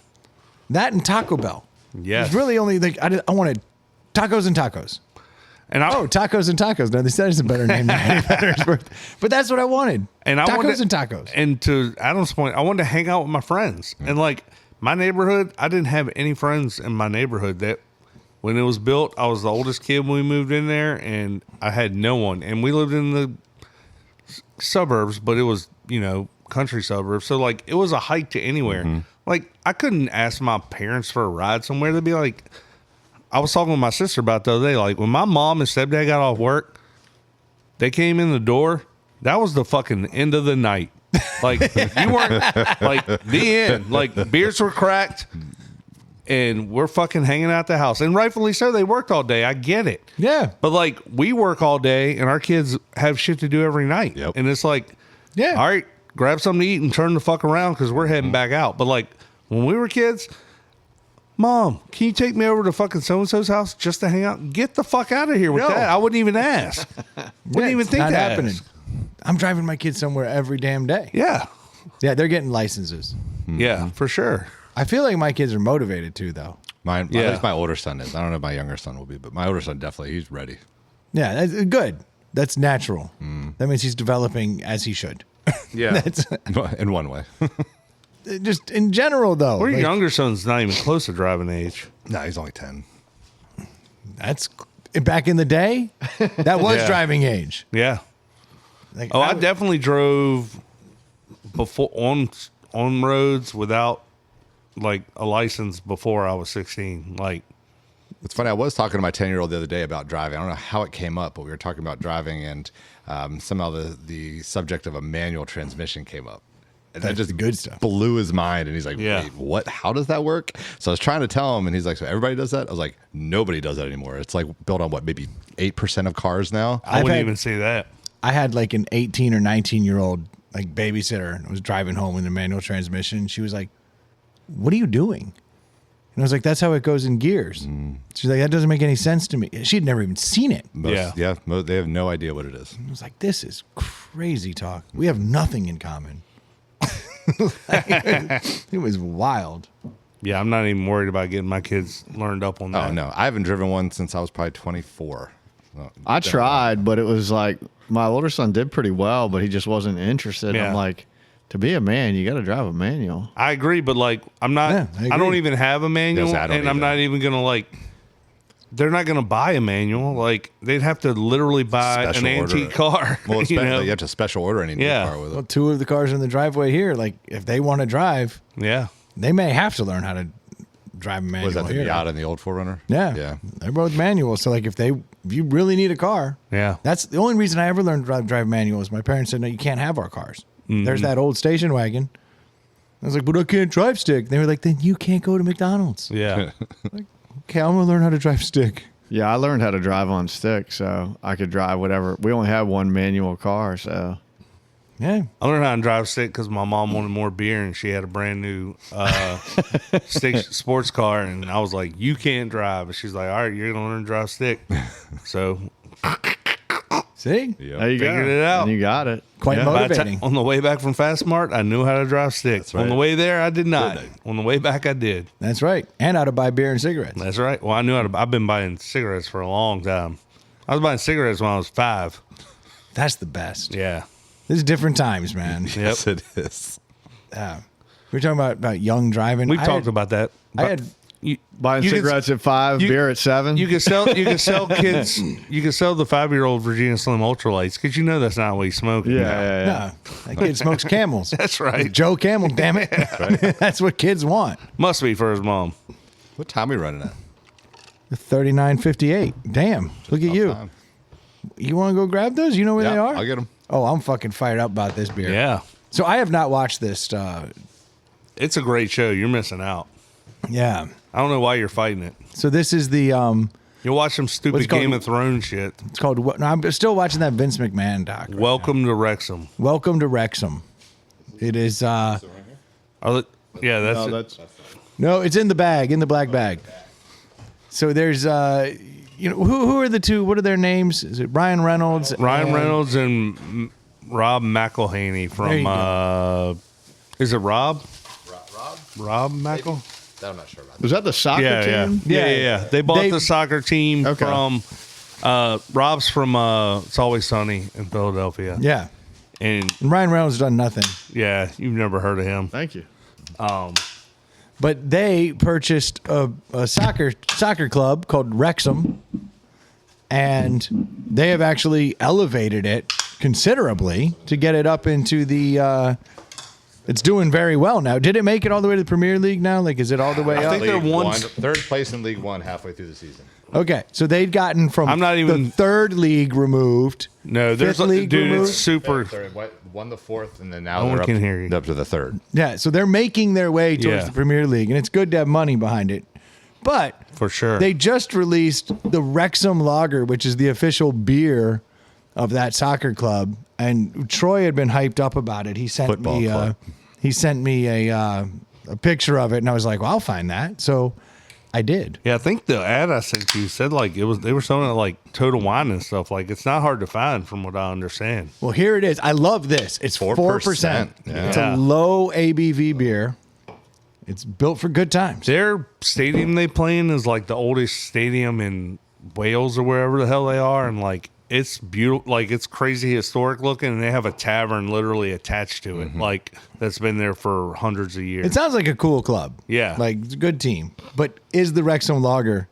That and Taco Bell. Yes. It's really only like I wanted tacos and tacos. And I, Oh, tacos and tacos. No, that is a better name than Eddie Vedder's birthday. But that's what I wanted. and I tacos wanted, and tacos. And to Adam's point, I wanted to hang out with my friends. And like my neighborhood, I didn't have any friends in my neighborhood. That when it was built, I was the oldest kid when we moved in there, and I had no one. And we lived in the suburbs, but it was, you know, country suburbs. So like it was a hike to anywhere. Like I couldn't ask my parents for a ride somewhere. They'd be like, I was talking with my sister about the other day, like when my mom and stepdad got off work, they came in the door. That was the fucking end of the night. Like you weren't like the end. Like beers were cracked, and we're fucking hanging out the house, and rightfully so. They worked all day. I get it. Yeah. But like we work all day, and our kids have shit to do every night. Yep. And it's like, Yeah. all right, grab something to eat and turn the fuck around because we're heading back out. But like when we were kids. Mom, can you take me over to fucking so-and-so's house just to hang out? Get the fuck out of here with No. that. I wouldn't even ask. Wouldn't even it's think not to happening. ask. I'm driving my kids somewhere every damn day. Yeah. Yeah, they're getting licenses. Yeah, for sure. I feel like my kids are motivated too, though. Mine, Yeah. at least my older son is. I don't know if my younger son will be, but my older son definitely, he's ready. Yeah, that's good. That's natural. That means he's developing as he should. Yeah. That's In one way. just in general, though. Our like, younger son's not even close to driving age. No, he's only 10. That's back in the day. That was Yeah. driving age. Yeah. Like, Oh, I definitely drove before on roads without like a license before I was 16. Like, It's funny. I was talking to my 10-year-old the other day about driving. I don't know how it came up, but we were talking about driving, and somehow the subject of a manual transmission came up. And that That's just the good stuff. blew his mind. And he's like, Yeah. wait, what? How does that work? So I was trying to tell him, and he's like, so everybody does that? I was like, nobody does that anymore. It's like built on what, maybe 8% of cars now? I I've wouldn't had- even say that. I had like an 18 or 19-year-old like babysitter and was driving home in a manual transmission. She was like, "What are you doing?" And I was like, "That's how it goes in gears." She's like, "That doesn't make any sense to me." She'd never even seen it. Yeah. They have no idea what it is. I was like, "This is crazy talk. We have nothing in common." It was wild. Yeah, I'm not even worried about getting my kids learned up on that. Oh, no. I haven't driven one since I was probably 24. So, I tried, but it was like my older son did pretty well, but he just wasn't interested. Yeah. I'm like, to be a man, you got to drive a manual. I agree, but like I'm not. Yeah, I I don't agree. even have a manual, Yes, I don't and I'm either. not even gonna like. They're not gonna buy a manual. Like they'd have to literally buy Special an order antique it. car. Well, you especially know? you have to special order any new Yeah. car with it. Well, two of the cars in the driveway here, like if they want to drive, Yeah. they may have to learn how to drive a manual. Was that the here. Miata and the old 4Runner? Yeah. Yeah. They're both manual. So like if you really need a car, Yeah. that's the only reason I ever learned to drive manual is my parents said, no, you can't have our cars. There's that old station wagon. I was like, but I can't drive stick. They were like, then you can't go to McDonald's. Yeah. Okay, I'm going to learn how to drive stick. Yeah, I learned how to drive on stick, so I could drive whatever. We only had one manual car, so Yeah. I learned how to drive stick because my mom wanted more beer and she had a brand new stick sports car. And I was like, you can't drive. And she's like, all right, you're going to learn to drive stick. So See? Yep. There you go. Figured it out. And you got it. Quite by the motivating. on the way back from Fast Mart, I knew how to drive stick. That's right. On the way there, I did not. Good. On the way back, I did. That's right. And how to buy beer and cigarettes. That's right. Well, I knew how to. I've been buying cigarettes for a long time. I was buying cigarettes when I was 5. That's the best. Yeah. This is different times, man. Yes, it is. Yeah. We're talking about young driving. We I talked had- about that. I had You, Buying you could- cigarettes at 5, you- beer at 7. You can sell kids. You can sell the 5-year-old Virginia Slim Ultralights because you know that's not what he's smoking. yeah. no, that kid smokes Camels. That's right. Joe Camel, damn it. That's what kids want. Must be for his mom. What time are we running at? 39.58. Damn. Look at you. Time. You want to go grab those? You know where Yeah, they are? I'll get them. Oh, I'm fucking fired up about this beer. Yeah, So I have not watched this. it's a great show. You're missing out. Yeah. I don't know why you're fighting it. So this is the You'll watch some What's stupid it called? Game of Thrones shit. it's called what? No, I'm still watching that Vince McMahon doc. right Welcome to Wrexham. now. Welcome to Wrexham. It is Are the- yeah, that's No, it. that's no, it's in the bag, in the black bag. So there's who are the two? What are their names? Is it Ryan Reynolds? Ryan and- Reynolds and Rob McElhaney There you from. Is it Rob? Rob McEl? That I'm not sure about. Was that the soccer team? Yeah. They bought They- the soccer team Okay. from. Rob's from It's Always Sunny in Philadelphia. Yeah. And And Ryan Reynolds done nothing. yeah, you've never heard of him. Thank you. But they purchased a soccer club called Wrexham, and they have actually elevated it considerably to get it up into the. It's doing very well now. Did it make it all the way to the Premier League now? Like, is it all the way I up? think they're one- third place in League One halfway through the season. Okay, so they'd gotten from I'm not even- the third league removed. No, there's Fifth league dude, removed? it's super. Third, won the fourth, and then now No one they're up, can hear you. up to the third. Yeah, so they're making their way towards Yeah. the Premier League, and it's good to have money behind it. But For sure. they just released the Wrexham Lager, which is the official beer of that soccer club. And Troy had been hyped up about it. He sent Football me club. he sent me a picture of it, and I was like, "Well, I'll find that." So I did. Yeah, I think the ad I sent you said like they were selling it like Total Wine and stuff. Like it's not hard to find from what I understand. Well, here it is. I love this. It's 4%. Yeah. It's a low ABV beer. It's built for good times. Their stadium they play in is like the oldest stadium in Wales or wherever the hell they are, and like it's beautiful, like it's crazy historic looking, and they have a tavern literally attached to it, like that's been there for hundreds of years. It sounds like a cool club. Yeah. Like it's a good team. But is the Wrexham Lager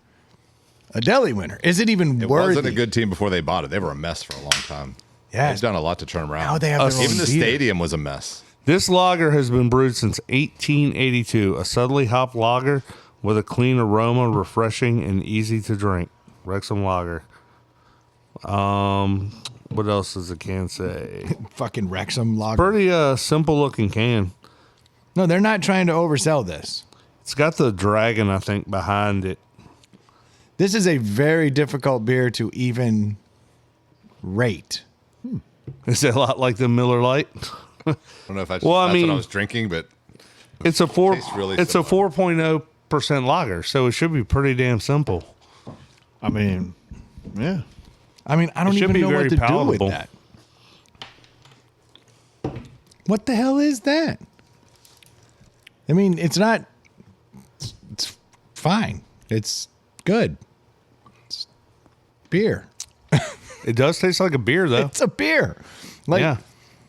a deli winner? Is it even It worthy? wasn't a good team before they bought it. They were a mess for a long time. Yeah. They've done a lot to turn them around. Now they have their own Even the beer. stadium was a mess. This lager has been brewed since 1882, a subtly hopped lager with a clean aroma, refreshing and easy to drink. Wrexham Lager. What else does the can say? Fucking Wrexham Lager. Pretty simple looking can. No, they're not trying to oversell this. It's got the dragon, I think, behind it. This is a very difficult beer to even rate. Is it a lot like the Miller Lite? I don't know if that's, Well, I that's mean- what I was drinking, but It's a Tastes really It's a similar. 4.0% lager, so it should be pretty damn simple. I mean, yeah. I mean, I don't It should even be know very what to palatable. do with that. What the hell is that? I mean, it's not. It's fine. It's good. It's beer. It does taste like a beer, though. It's a beer. Like, Yeah,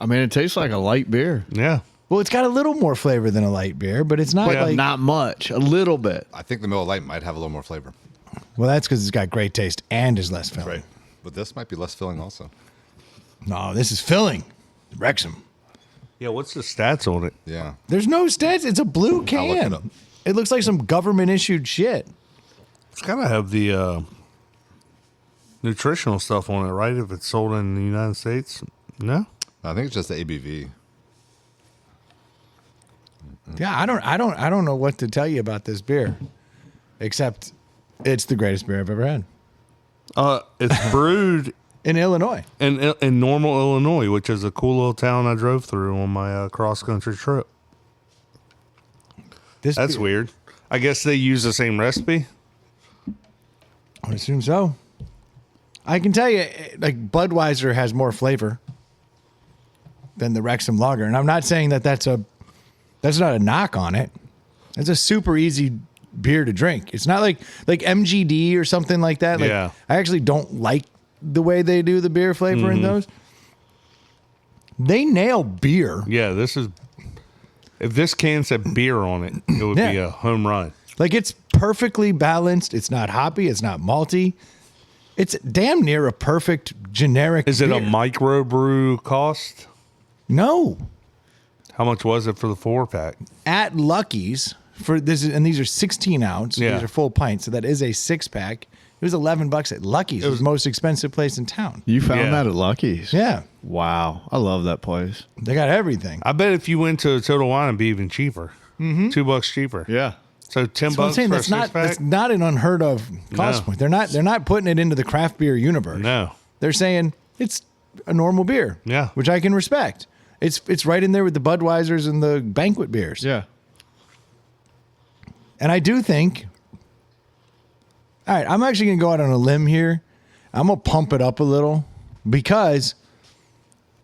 I mean, it tastes like a light beer. yeah. well, it's got a little more flavor than a light beer, but it's not Yeah. like. Not much, a little bit. I think the Miller Lite might have a little more flavor. Well, that's because it's got great taste and is less filling. But this might be less filling also. No, this is filling. Wrexham. Yeah, what's the stats on it? Yeah. There's no stats. It's a blue I'll look it can. up. It looks like some government issued shit. It's got to have the nutritional stuff on it, right? If it's sold in the United States, no. I think it's just the ABV. Yeah, I don't know what to tell you about this beer, except it's the greatest beer I've ever had. It's brewed in Illinois. in Normal, Illinois, which is a cool little town I drove through on my cross country trip. That's weird. I guess they use the same recipe. I would assume so. I can tell you, like Budweiser has more flavor than the Wrexham Lager, and I'm not saying that's not a knock on it. It's a super easy beer to drink. It's not like MGD or something like that. Like, Yeah. I actually don't like the way they do the beer flavor in those. They nail beer. Yeah, this is. If this can said beer on it, it would be Yeah. a home run. Like it's perfectly balanced. It's not hoppy. It's not malty. It's damn near a perfect generic. Is it a beer. microbrew cost? No. How much was it for the 4-pack? At Lucky's for this, and these are 16 ounce. Yeah. These are full pints, so that is a 6-pack. It was $11 at Lucky's. It was the most expensive place in town. You found Yeah. that at Lucky's? Yeah, Wow. I love that place. they got everything. I bet if you went to Total Wine, it'd be even cheaper. $2 cheaper. Yeah. So $10 That's what I'm saying. for a That's not 6-pack? that's not an unheard of cost No. point. They're not putting it into the craft beer universe. No. They're saying it's a normal beer. Yeah. which I can respect. It's right in there with the Budweisers and the banquet beers. Yeah. And I do think, all right, I'm actually going to go out on a limb here. I'm going to pump it up a little because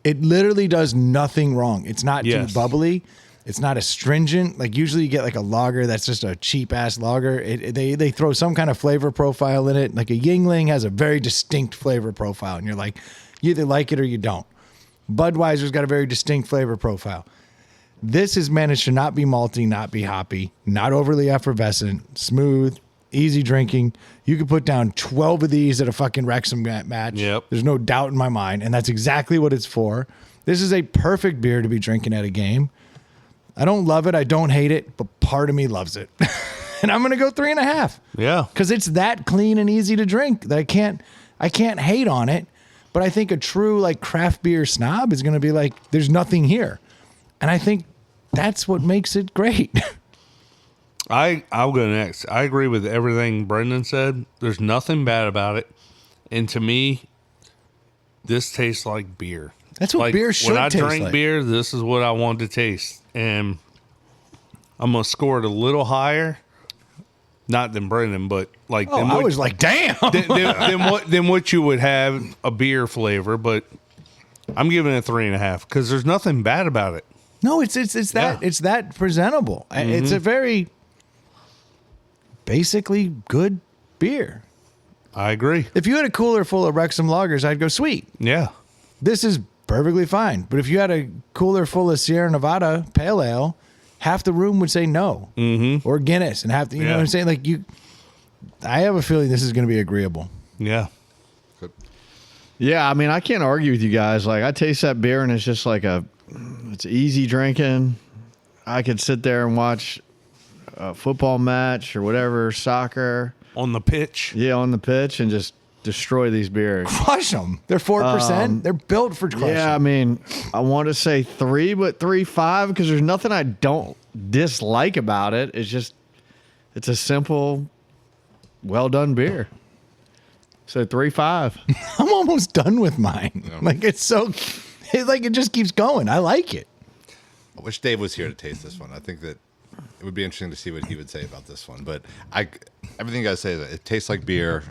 it literally does nothing wrong. It's not Yes. too bubbly. It's not astringent. Like usually you get like a lager that's just a cheap ass lager. They throw some kind of flavor profile in it. Like a Yingling has a very distinct flavor profile. And you're like, you either like it or you don't. Budweiser's got a very distinct flavor profile. This has managed to not be malty, not be hoppy, not overly effervescent, smooth, easy drinking. You could put down 12 of these at a fucking Wrexham match. Yep. There's no doubt in my mind, and that's exactly what it's for. This is a perfect beer to be drinking at a game. I don't love it. I don't hate it, but part of me loves it. And I'm going to go 3.5 Yeah. because it's that clean and easy to drink that I can't hate on it. But I think a true like craft beer snob is going to be like, there's nothing here. And I think that's what makes it great. I'll go next. I agree with everything Brendan said. There's nothing bad about it. And to me, this tastes like beer. That's what beer should When I taste drink like. beer, this is what I want to taste. And I'm going to score it a little higher. Not than Brendan, but like Oh, than I what, was like, damn. than what you would have a beer flavor. But I'm giving it 3.5 because there's nothing bad about it. No, it's that Yeah. it's that presentable. It's a very basically good beer. I agree. If you had a cooler full of Wrexham lagers, I'd go sweet. Yeah. This is perfectly fine. But if you had a cooler full of Sierra Nevada Pale Ale, half the room would say no. Mm-hmm. Or Guinness, and half the, you know Yeah. what I'm saying? Like I have a feeling this is going to be agreeable. Yeah. Yeah, I mean, I can't argue with you guys. Like, I taste that beer and it's just like it's easy drinking. I could sit there and watch a football match or whatever, soccer, On the pitch. on the pitch and just destroy these beers. Crush them. They're 4%. They're built for crushing. Yeah, I mean, I want to say 3, but 3.5 because there's nothing I don't dislike about it. It's a simple, well done beer. So 3.5. I'm almost done with mine. Like it just keeps going. I like it. I wish Dave was here to taste this one. I think that it would be interesting to see what he would say about this one. But everything you guys say, it tastes like beer.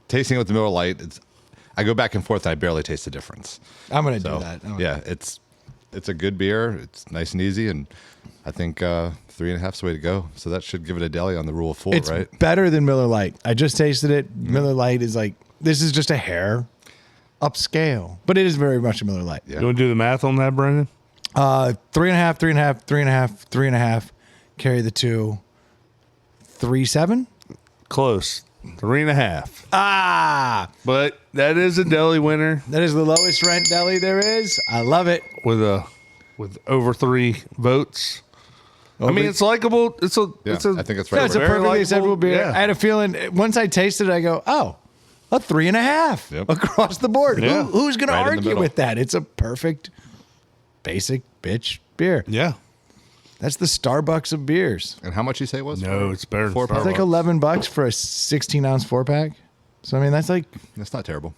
Tasting it with the Miller Lite, I go back and forth. And I barely taste the difference. I'm going to So do that. yeah, it's a good beer. It's nice and easy, and I think 3.5 is the way to go. So that should give it a deli on the rule of 4, It's right? better than Miller Lite. I just tasted it. Miller Lite is like, this is just a hair upscale, but it is very much a Miller Lite. Yeah. You want to do the math on that, Brendan? 3.5, 3.5, 3.5, 3.5. Carry the 2. 3.7. Close. 3.5. Ah, But that is a deli winner that is the lowest rent deli there is. I love it. with over 3 votes. I mean, it's likable. It's a. Yeah, it's a. I think it's Yeah, right. it's a Very perfectly likable, acceptable beer. yeah. I had a feeling once I tasted it, I go, oh, a 3.5 Yep. across the board. Yeah. Who's going Right to in the argue middle. with that? It's a perfect, basic bitch beer. Yeah. That's the Starbucks of beers. And how much you say it was? No, it's better than 4 It's like Starbucks. $11 for a 16-ounce 4-pack. So I mean, that's like That's not terrible.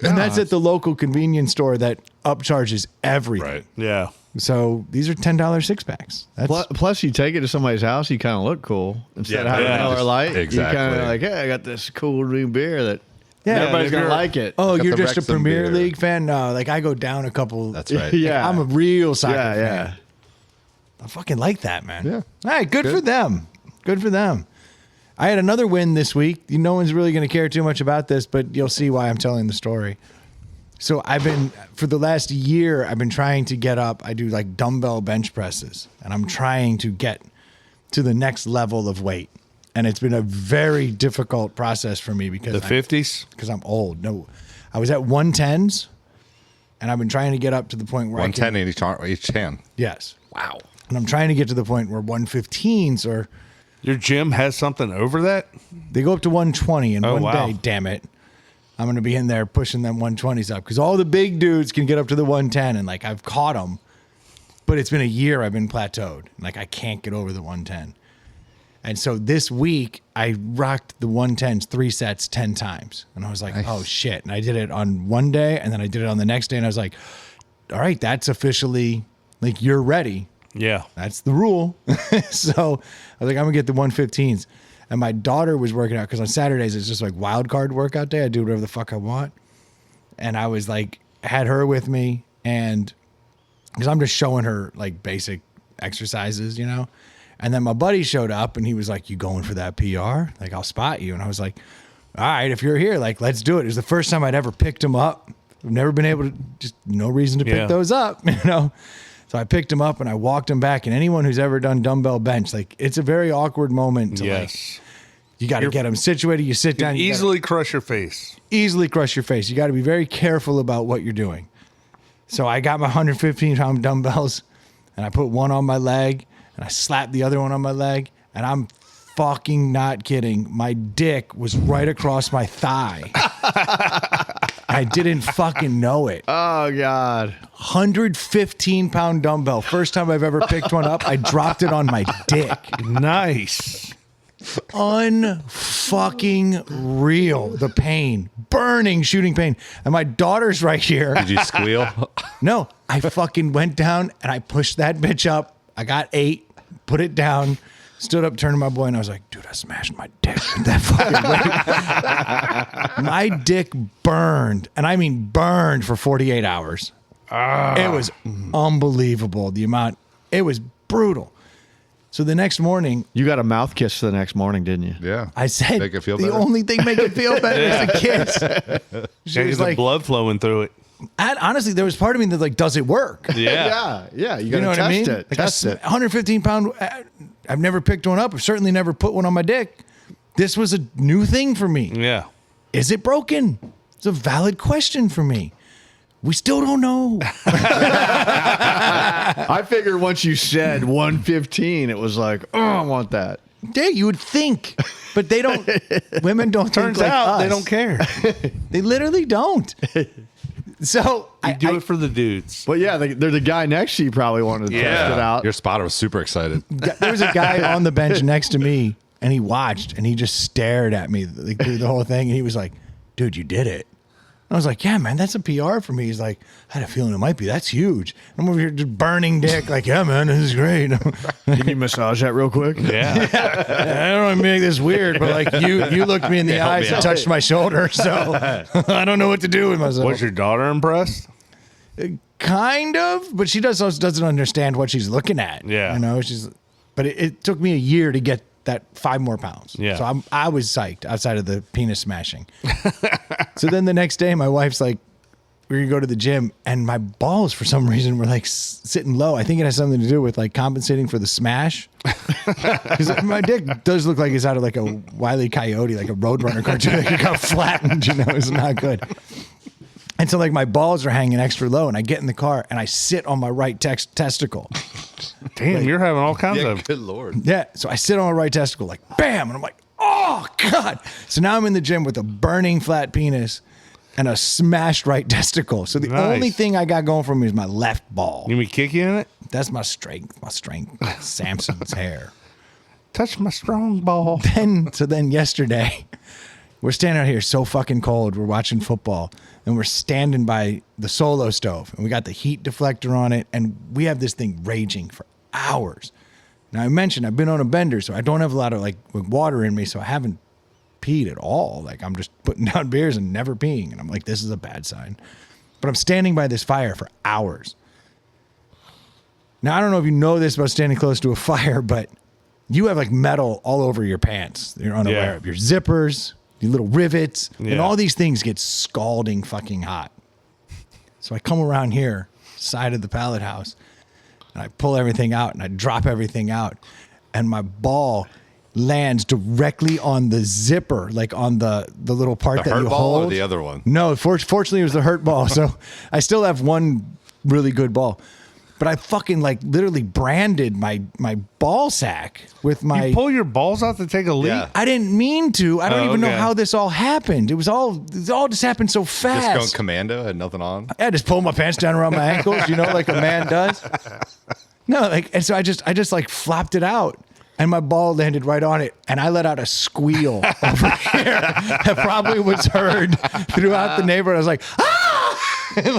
And that's at the local convenience store that upcharges everything. Right. Yeah. So these are $10 six packs. That's Plus, you take it to somebody's house, you kind of look cool instead of Yeah, having yeah. Miller Lite. Exactly. You kind of like, hey, I got this cool new beer that Yeah, everybody's if gonna you're- like it. oh, Got you're the just a Wrexham Premier beer. League fan? No, like I go down a couple. That's right. yeah, I'm a real soccer yeah, fan. yeah. I fucking like that, man. Yeah. All right, good for Good. them. Good for them. I had another win this week. No one's really going to care too much about this, but you'll see why I'm telling the story. So for the last year, I've been trying to get up. I do like dumbbell bench presses, and I'm trying to get to the next level of weight. And it's been a very difficult process for me because The 50s? because I'm old. No, I was at 110s, and I've been trying to get up to the point where 110 in each hand. Yes. Wow. And I'm trying to get to the point where 115s or Your gym has something over that? they go up to 120 in Oh, one wow. day. Damn it. I'm going to be in there pushing them 120s up because all the big dudes can get up to the 110 and like I've caught them, but it's been a year I've been plateaued. Like I can't get over the 110. And so this week I rocked the 110s 3 sets 10 times. And I was like, oh shit. And I did it on one day and then I did it on the next day. And I was like, all right, that's officially like you're ready. Yeah. That's the rule. So I was like, I'm gonna get the 115s. And my daughter was working out because on Saturdays it's just like wild card workout day. I do whatever the fuck I want. And I was like, had her with me, and because I'm just showing her like basic exercises, you know. And then my buddy showed up and he was like, "You going for that PR? Like I'll spot you." And I was like, "All right, if you're here, like let's do it." It was the first time I'd ever picked him up. I've never been able to, just no reason to Yeah. pick those up, you know. So I picked him up and I walked him back. And anyone who's ever done dumbbell bench, like it's a very awkward moment to like, Yes. you got to get them situated. You sit down, you gotta Easily crush your face. easily crush your face. You got to be very careful about what you're doing. So I got my 115-pound dumbbells and I put one on my leg and I slapped the other one on my leg. And I'm fucking not kidding. My dick was right across my thigh. I didn't fucking know it. Oh God. 115-pound dumbbell. First time I've ever picked one up, I dropped it on my dick. Nice. Unfucking real. The pain. Burning, shooting pain. And my daughter's right here. Did you squeal? No, I fucking went down and I pushed that bitch up. I got 8, put it down, stood up, turned to my boy, and I was like, dude, I smashed my dick with that fucking weight. My dick burned, and I mean burned for 48 hours. It was unbelievable. The amount, it was brutal. So the next morning, You got a mouth kiss the next morning, didn't you? Yeah. I said, Make it feel the better? only thing make it feel better is a kiss. She Get was the like, blood flowing through it. and honestly, there was part of me that like, does it work? Yeah. Yeah. You You got to know what test I mean? it. Like Test it. 115-pound. I've never picked one up. I've certainly never put one on my dick. This was a new thing for me. Yeah. Is it broken? It's a valid question for me. We still don't know. I figured once you said 115, it was like, oh, I want that. Yeah, you would think, but they don't. Women don't. Turns think like out they us. don't care. They literally don't. So You do it for the dudes. But yeah, they're the guy next to you probably wanted to Yeah. test it out. Your spotter was super excited. there was a guy on the bench next to me, and he watched, and he just stared at me like, through the whole thing, and he was like, "Dude, you did it." I was like, "Yeah, man, that's a PR for me." He's like, "I had a feeling it might be. That's huge." I'm over here just burning dick, like, "Yeah, man, this is great." Can you massage that real quick? Yeah. I don't want to make this weird, but like you looked me in the help eyes me and out. touched my shoulder, so I don't know what to do with myself. Was your daughter impressed? Kind of, but she also doesn't understand what she's looking at. Yeah. you know, but it took me a year to get that 5 more pounds. Yeah. So I was psyched outside of the penis smashing. So then the next day, my wife's like, we're gonna go to the gym, and my balls for some reason were like sitting low. I think it has something to do with like compensating for the smash. Because my dick does look like it's out of like a Wile E. Coyote, like a Roadrunner cartoon. Like it got flattened, you know, it's not good. And so like my balls are hanging extra low, and I get in the car and I sit on my right testicle. Damn, you're having all kinds Yeah, of. good Lord. Yeah. So I sit on my right testicle, like bam, and I'm like, oh God. So now I'm in the gym with a burning flat penis and a smashed right testicle. So the Nice. only thing I got going for me is my left ball. You mean kick you in it? That's my strength. Samson's hair. Touch my strong ball. So then yesterday, We're standing out here so fucking cold. We're watching football and we're standing by the Solo stove and we got the heat deflector on it and we have this thing raging for hours. Now I mentioned I've been on a bender, so I don't have a lot of like water in me, so I haven't peed at all. Like I'm just putting down beers and never peeing. And I'm like, this is a bad sign. But I'm standing by this fire for hours. Now, I don't know if you know this about standing close to a fire, but you have like metal all over your pants. You're unaware of your zippers, your little rivets, and all these things get scalding fucking hot. So I come around here, side of the pallet house, and I pull everything out and I drop everything out. And my ball lands directly on the zipper, like on the little part The that hurt you ball hold. or the other one? No, fortunately it was the hurt ball. So I still have one really good ball. But I fucking like literally branded my ball sack with my. You pull your balls out to take a leak? Yeah. I didn't mean to. I don't even know okay. how this all happened. It all just happened so Just going fast. commando, had nothing on. I just pulled my pants down around my ankles, like a man does. No, like, and so I just like flopped it out. And my ball landed right on it, and I let out a squeal over here that probably was heard throughout the neighborhood. I was like, ah!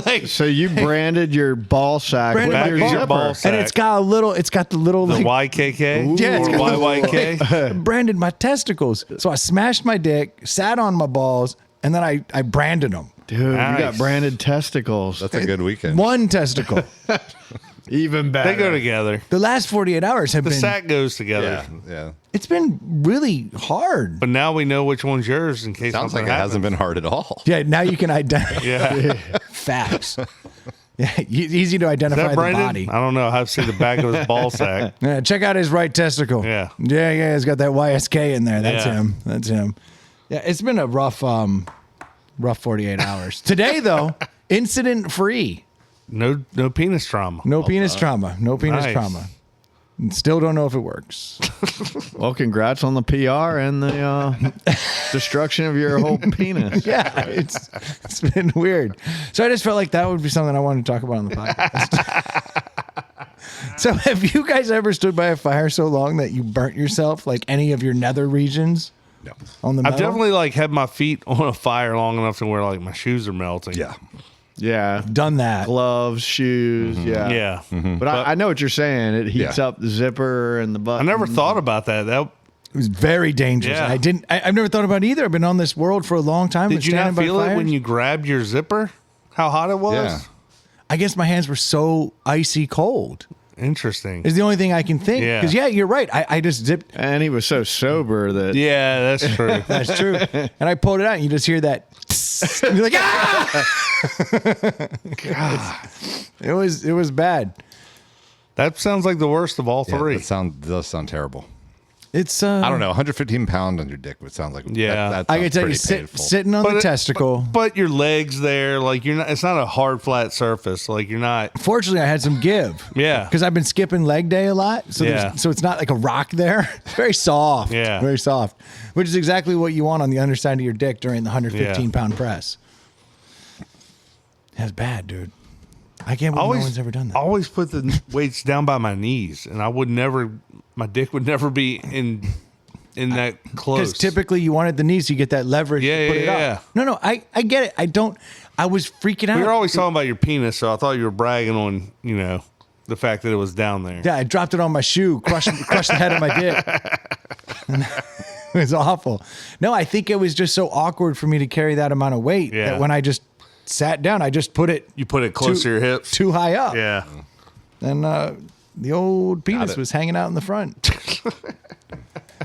Like, So you branded your ball sack Branded with my your ball- zipper. ball sack. and it's got the little The like YKK? Yeah, it's or got the- YYK? branded my testicles. So I smashed my dick, sat on my balls, and then I branded them. Dude, you got Nice. branded testicles. That's a good weekend. One testicle. Even better. They go together. The last 48 hours have The been. sack goes together. Yeah. It's been really hard. But now we know which one's yours in case Sounds like something it hasn't happens. been hard at all. Yeah, now you can identify Yeah. facts. Yeah, easy to Is identify that the Brandon? body. I don't know. I have to see the back of his ball sack. Yeah, check out his right testicle. Yeah. Yeah, he's got that YSK in there. That's Yeah. him. Yeah, it's been a rough 48 hours. Today though, incident free. No penis trauma. No penis trauma. No penis Nice. trauma. And still don't know if it works. Well, congrats on the PR and the destruction of your whole penis. Yeah, it's been weird. So I just felt like that would be something I wanted to talk about on the podcast. So have you guys ever stood by a fire so long that you burnt yourself, like any of your nether regions? No. On the metal? I've definitely like had my feet on a fire long enough to where like my shoes are melting. Yeah. Yeah. done that. Gloves, shoes. Yeah. Yeah. But I know what you're saying. It heats Yeah. up the zipper and the I button. never thought about that. It was very dangerous. Yeah. I've never thought about it either. I've been on this world for a long time. Did but you not standing by feel it fires. when you grabbed your zipper? How hot it was? Yeah. I guess my hands were so icy cold. Interesting. Is the only thing I can think. Yeah. Because you're right. I just zipped. And he was so sober that Yeah, that's true. That's true. And I pulled it out, and you just hear that. And you're like, ah! God. It was bad. That sounds like the worst of all Yeah, three. that does sound terrible. It's I don't know. 115 pound on your dick would sound like Yeah. That I can sounds tell you, pretty painful. sitting on But the it- testicle. But your legs there, like you're not. It's not a hard flat surface. Like you're not. Fortunately, I had some give. Yeah. Because I've been skipping leg day a lot. So, Yeah. so it's not like a rock there. It's very soft. Yeah. Very soft. Which is exactly what you want on the underside of your dick during the 115-pound press. That's bad, dude. I can't believe no one's ever done that. Always put the weights down by my knees, and I would never. My dick would never be in that close. Because typically you want it at the knees, so you get that leverage Yeah, to put yeah, it yeah. up. No, I get it. I was freaking out. we were always talking about your penis, so I thought you were bragging on the fact that it was down there. Yeah, I dropped it on my shoe, crushed the head of my dick. It was awful. No, I think it was just so awkward for me to carry that amount of weight Yeah. that when I just sat down, I just put it You put it close to your hips. too high up. Yeah. And the old penis it. was hanging out in the front.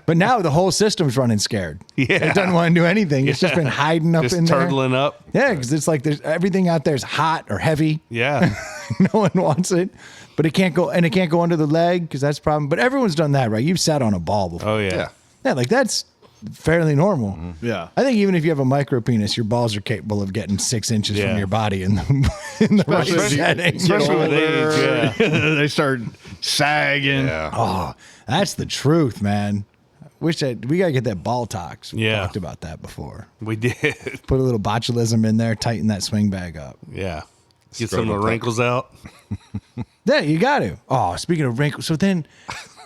But now the whole system's running scared. Yeah. It doesn't want to do anything. It's just Yeah. been hiding up Just in there. turtling up. Yeah, because it's like everything out there is hot or heavy. Yeah. No one wants it, but it can't go under the leg because that's a problem. But everyone's done that, right? You've sat on a ball before. Oh yeah. Yeah. Yeah, like that's fairly normal. Yeah. I think even if you have a micro penis, your balls are capable of getting 6 inches Yeah. from your body in the right Especially- setting. Especially with age. Yeah. they start sagging. Yeah. Oh, that's the truth, man. We gotta get that ball tox. We Yeah. talked about that before. We did. Put a little botulism in there, tighten that swing bag up. Yeah. Get Scrotum some of the tuck. wrinkles out. Yeah, you got to. Oh, speaking of wrinkles, so then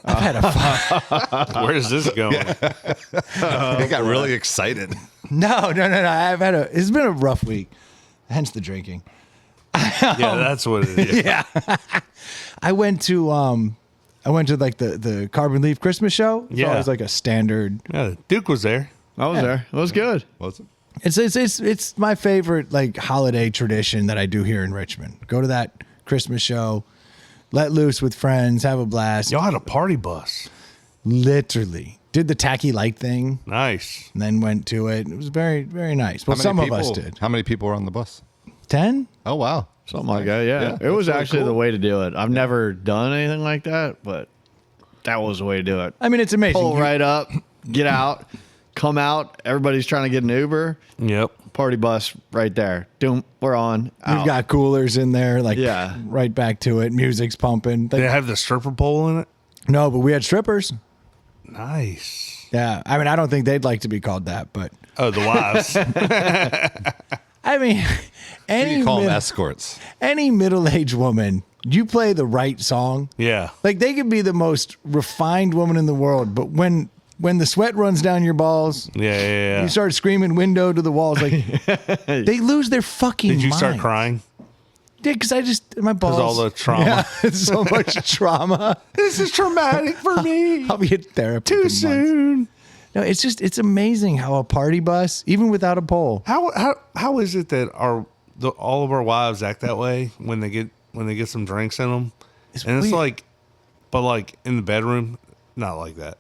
I've had a Where's this going? He got really excited. No. It's been a rough week. Hence the drinking. Yeah, that's what it is. Yeah. I went to like the Carbon Leaf Christmas show. It's Yeah. always like a standard. Yeah, Duke was there. I was there. It was good. Was it? It's my favorite like holiday tradition that I do here in Richmond. Go to that Christmas show, let loose with friends, have a blast. Y'all had a party bus. Literally did the tacky light thing Nice. and then went to it. It was very, very nice. Well, How some many of us people- did. How many people were on the bus? 10? Oh wow. Something like that. Yeah. Yeah, It was that's really actually cool. the way to do it. I've never done anything like that, but that was the way to do it. I mean, it's amazing. Pull You- right up, get out, come out. Everybody's trying to get an Uber. Yep. Party bus right there. Doom. We're on. You've Out. got coolers in there, like Yeah. right back to it. Music's pumping. Did it have the stripper pole in it? No, but we had strippers. Nice. Yeah. I mean, I don't think they'd like to be called that, but Oh, the wives. I mean, You call them escorts. any middle-aged woman, you play the right song. Yeah. Like they could be the most refined woman in the world, but when the sweat runs down your balls, Yeah. you start screaming window to the walls, like they lose their fucking Did you mind. start crying? Yeah, because I just my balls. all the trauma. Yeah, it's so much trauma. This is traumatic for me. I'll be in therapy Too for months. soon. No, it's amazing how a party bus, even without a pole, How is it that all of our wives act that way when they get some drinks in them? It's And it's weird. like, but like in the bedroom, not like that.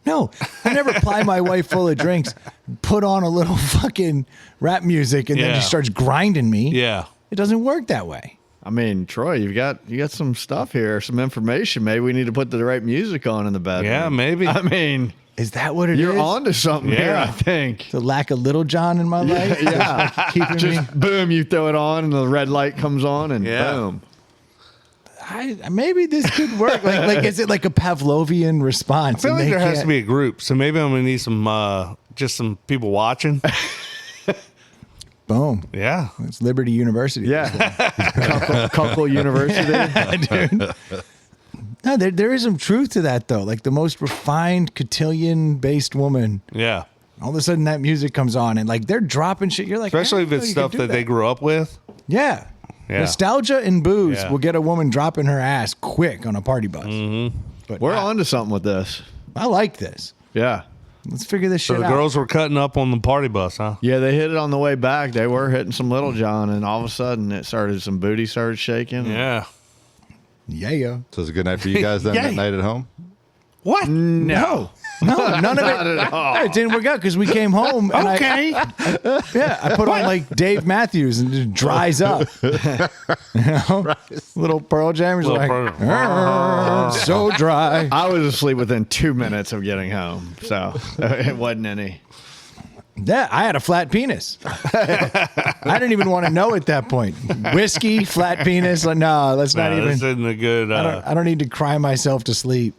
No, I never ply my wife full of drinks, put on a little fucking rap music, and then Yeah. she starts grinding me. Yeah. It doesn't work that way. I mean, Troy, you got some stuff here, some information. Maybe we need to put the right music on in the bedroom. Yeah, maybe. I mean, Is that what it is? you're on to something here, Yeah. I think. The lack of Little John in my life. Yeah. Keeping me. Just boom, you throw it on and the red light comes on and Yeah. boom. Maybe this could work. Like, is it like a Pavlovian response? I feel and like they there has can't- to be a group, so maybe I'm gonna need some just some people watching. Boom. Yeah. It's Liberty University. Yeah. Kunkel University. Dude. No, there is some truth to that though. Like the most refined cotillion-based woman, Yeah. all of a sudden that music comes on and like they're dropping shit. You're like, Especially I if didn't it's know you stuff could do that they grew up with. Yeah. Yeah. Nostalgia and booze Yeah. will get a woman dropping her ass quick on a party bus. Mm-hmm. But We're on to something with this. I like this. Yeah. Let's figure this So shit the out. girls were cutting up on the party bus, huh? Yeah, they hit it on the way back. They were hitting some Little John, and all of a sudden, some booty started shaking. Yeah. Yeah. So it's a good night for you guys then that Yay. night at home. What? No, none of it. It didn't work out because we came home. And Okay. I put on like Dave Matthews and it just dries up. You know, little Pearl Jammers Little like Pearl- "Arr, so dry. I was asleep within 2 minutes of getting home, so it wasn't any. Yeah, I had a flat penis. I didn't even want to know at that point. Whiskey, flat penis. Like, no, let's not No, even. this isn't a good. I don't need to cry myself to sleep.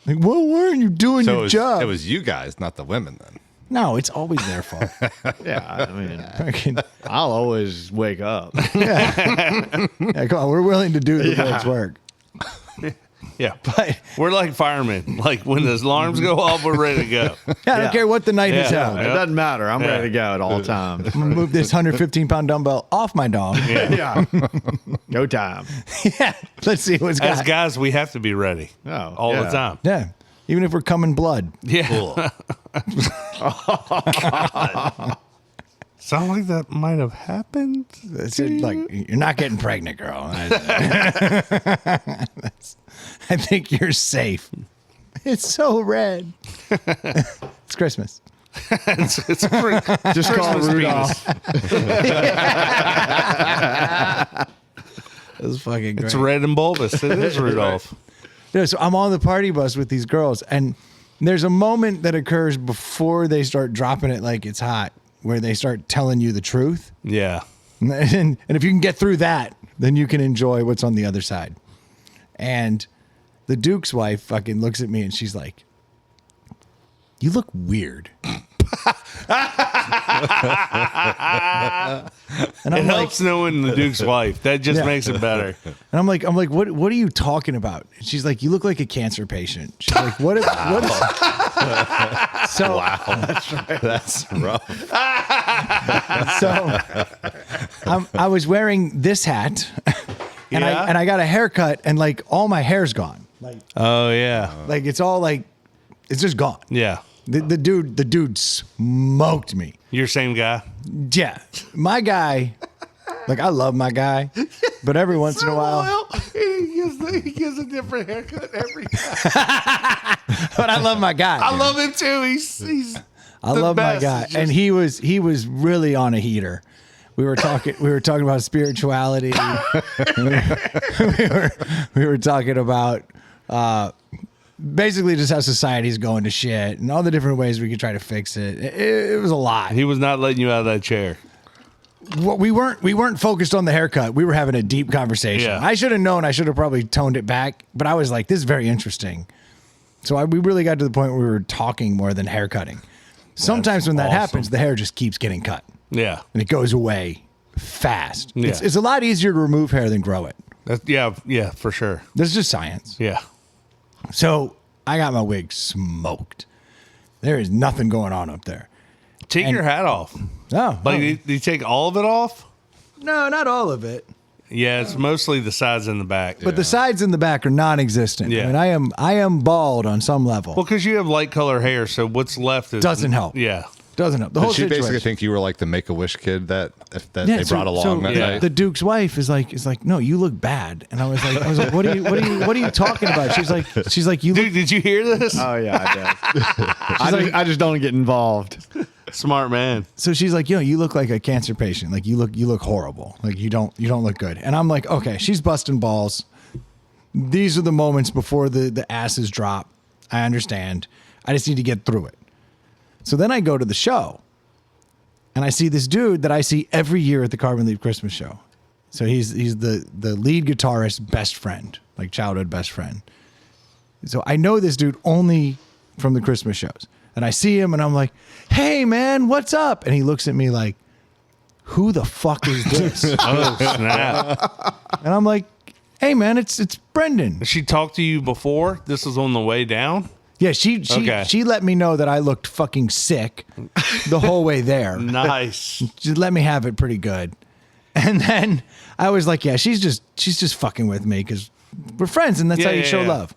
Like, well, why aren't you doing So your it was, job? it was you guys, not the women then. No, it's always their fault. Yeah, I mean, Fucking- I'll always wake up. yeah, come on, we're willing to do the Lord's work. Yeah. But We're like firemen. Like when the alarms go off, we're ready to go. I don't care what the night is Yeah. held. It doesn't matter. I'm ready to go at all times. I'm gonna move this 115-pound dumbbell off my dong. Yeah. Go time. Yeah, let's see what's As got. guys, we have to be ready Oh, all the yeah. time. Yeah, even if we're coming blood. Yeah. Sound like that might have happened. It's like you're not getting pregnant, girl. That's- I think you're safe. It's so red. It's Christmas. It's Just call Christmas Rudolph. It's fucking great. It's red and bulbous. It is Rudolph. Yeah, so I'm on the party bus with these girls, and there's a moment that occurs before they start dropping it like it's hot, where they start telling you the truth. Yeah. And if you can get through that, then you can enjoy what's on the other side. And the Duke's wife fucking looks at me and she's like, "You look weird." And It I'm like, helps knowing the Duke's wife. That just Yeah. makes it better. and I'm like, what are you talking about? And she's like, "You look like a cancer patient." She's like, what is So That's rough. so I was wearing this hat, and Yeah? I got a haircut, and like all my hair's gone. Oh yeah, Like it's all like it's just gone. yeah. The dude smoked me. You're same guy. Yeah, my guy. Like I love my guy, but every once in a while, He gives a different haircut every time. but I love my guy. I dude. love him too. He's I the love my best. guy, It's and just- he was really on a heater. We were talking about spirituality. we were talking about basically just how society's going to shit and all the different ways we could try to fix it. It was a lot. He was not letting you out of that chair. We weren't focused on the haircut. We were having a deep conversation. Yeah. I should have known. I should have probably toned it back. But I was like, this is very interesting. So we really got to the point where we were talking more than haircutting. Sometimes when that awesome. happens, the hair just keeps getting cut Yeah. and it goes away fast. Yeah. It's a lot easier to remove hair than grow it. Yeah, for sure. This is just science. Yeah. So I got my wig smoked. There is nothing going on up there. Take your hat off. No, Like, do you take all of it off? no, not all of it. Yeah, it's mostly the sides and the back. But the sides and the back are non-existent. Yeah. I mean, I am bald on some level. Well, because you have light color hair, so what's left is Doesn't help. Yeah. Doesn't help. The whole Did she basically situation. think you were like the Make-A-Wish kid that Yeah, they brought along that yeah. night? The Duke's wife is like, no, you look bad. And I was like, what are you talking about? She's like, you look. Dude, did you hear this? Oh yeah, I did. I just don't get involved. Smart man. So she's like, you look like a cancer patient. Like you look horrible. Like you don't look good. And I'm like, okay, she's busting balls. These are the moments before the asses drop. I understand. I just need to get through it. So then I go to the show and I see this dude that I see every year at the Carbon Leaf Christmas show. So he's the lead guitarist's best friend, like childhood best friend. So I know this dude only from the Christmas shows. And I see him and I'm like, hey man, what's up? And he looks at me like, who the fuck is this? Oh, snap. And I'm like, hey man, it's Brendan. She talked to you before? This was on the way down? Yeah, she Okay. she let me know that I looked fucking sick the whole way there. Nice. She let me have it pretty good. And then I was like, yeah, she's just fucking with me because we're friends and that's how you show love.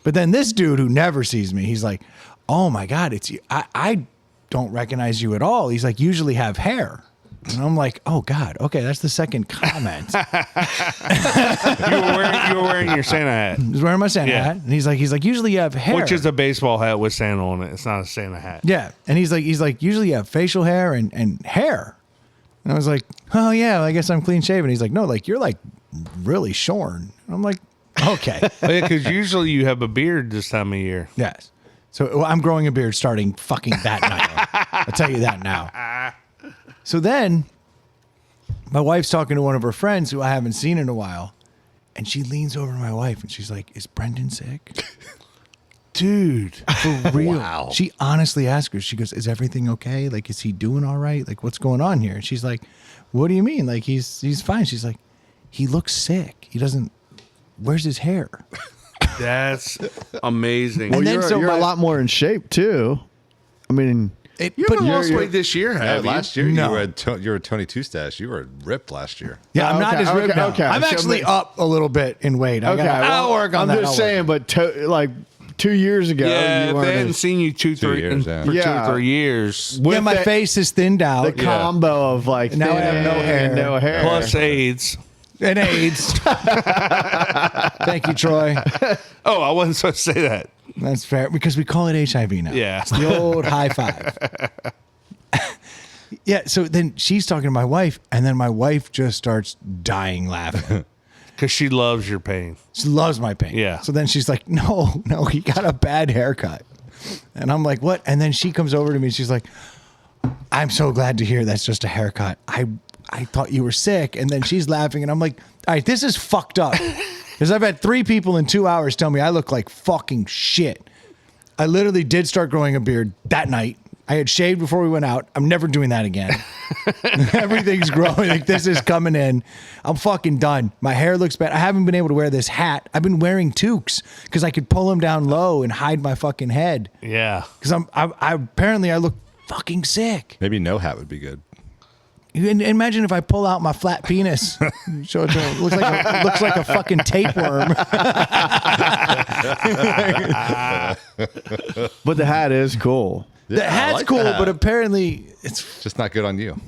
But then this dude who never sees me, he's like, oh my God, it's you. I don't recognize you at all. He's like, usually have hair. And I'm like, oh God, okay, that's the second comment. You were wearing your Santa hat, He's wearing my Santa Yeah. hat. And he's like, usually you have hair. which is a baseball hat with Santa on it. It's not a Santa hat. Yeah. And he's like, usually you have facial hair and hair. And I was like, oh yeah, I guess I'm clean shaven. He's like, no, like you're like really shorn. I'm like, okay. Because usually you have a beard this time of year. Yes. So well, I'm growing a beard starting fucking that night. I'll tell you that now. So then my wife's talking to one of her friends who I haven't seen in a while. And she leans over to my wife and she's like, is Brendan sick? Dude, for real. Wow. She honestly asked her, she goes, is everything okay? Like, is he doing all right? Like, what's going on here? And she's like, what do you mean? Like, he's fine. She's like, he looks sick. He doesn't, where's his hair? That's amazing. And Well, then you're, so you're my- a lot more in shape too. I mean, You but haven't lost you're- weight this year, Yeah, have you? last year No. you were Tony Two Stash. You were ripped last year. Yeah, I'm not Okay, as ripped okay, now. okay. I'm So actually ma- up a little bit in weight. okay, I'll work on I'm that. just I'll work. saying, but like 2 years ago, Yeah, you they hadn't weren't seen you 2 years, for yeah. 2 or 3 years. Yeah, my the- face is thinned out. the combo of like Now I have thin no hair. and no hair. Plus AIDS. And AIDS. Thank you, Troy. Oh, I wasn't supposed to say that. That's fair because we call it HIV now. Yeah. It's the old high five. Yeah, so then she's talking to my wife, and then my wife just starts dying laughing. Because she loves your pain. She loves my pain. Yeah. So then she's like, no, he got a bad haircut. And I'm like, what? And then she comes over to me and she's like, I'm so glad to hear that's just a haircut. I thought you were sick. And then she's laughing and I'm like, all right, this is fucked up. Because I've had 3 people in 2 hours tell me I look like fucking shit. I literally did start growing a beard that night. I had shaved before we went out. I'm never doing that again. Everything's growing. Like, this is coming in. I'm fucking done. My hair looks bad. I haven't been able to wear this hat. I've been wearing toques because I could pull them down low and hide my fucking head. Yeah. Because I apparently I look fucking sick. Maybe no hat would be good. Imagine if I pull out my flat penis. Show it to him. Looks like a fucking tapeworm. But the hat is cool. The Yeah, I hat's like cool, that. but apparently it's Just not good on you.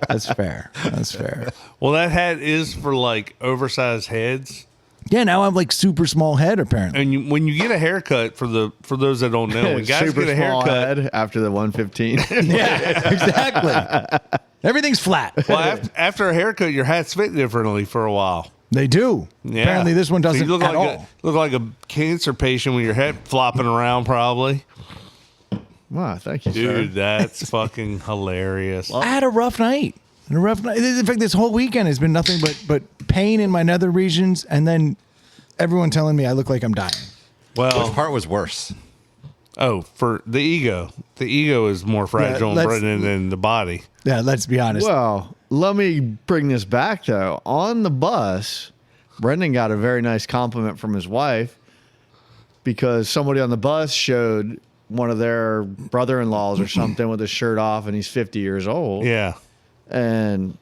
that's fair. That's fair. Well, that hat is for like oversized heads. Yeah, now I'm like super small head apparently. And when you get a haircut, for those that don't know, when guys Super get a small haircut, head after the 115. Yeah, exactly. Everything's flat. well, after a haircut, your hats fit differently for a while. They do. Yeah. Apparently this one So doesn't you look at like all. look like a cancer patient with your head flopping around, probably. Wow, thank you, Dude, sir. that's fucking hilarious. I had a rough night. In fact, this whole weekend has been nothing but pain in my nether regions, and then everyone telling me I look like I'm dying. Which Well, part was worse? for the ego. The ego is more fragile and let's- Brendan than the body. Yeah, let's be honest. Well, let me bring this back, though. On the bus, Brendan got a very nice compliment from his wife because somebody on the bus showed one of their brother-in-laws or something with his shirt off, and he's 50 years old. Yeah. And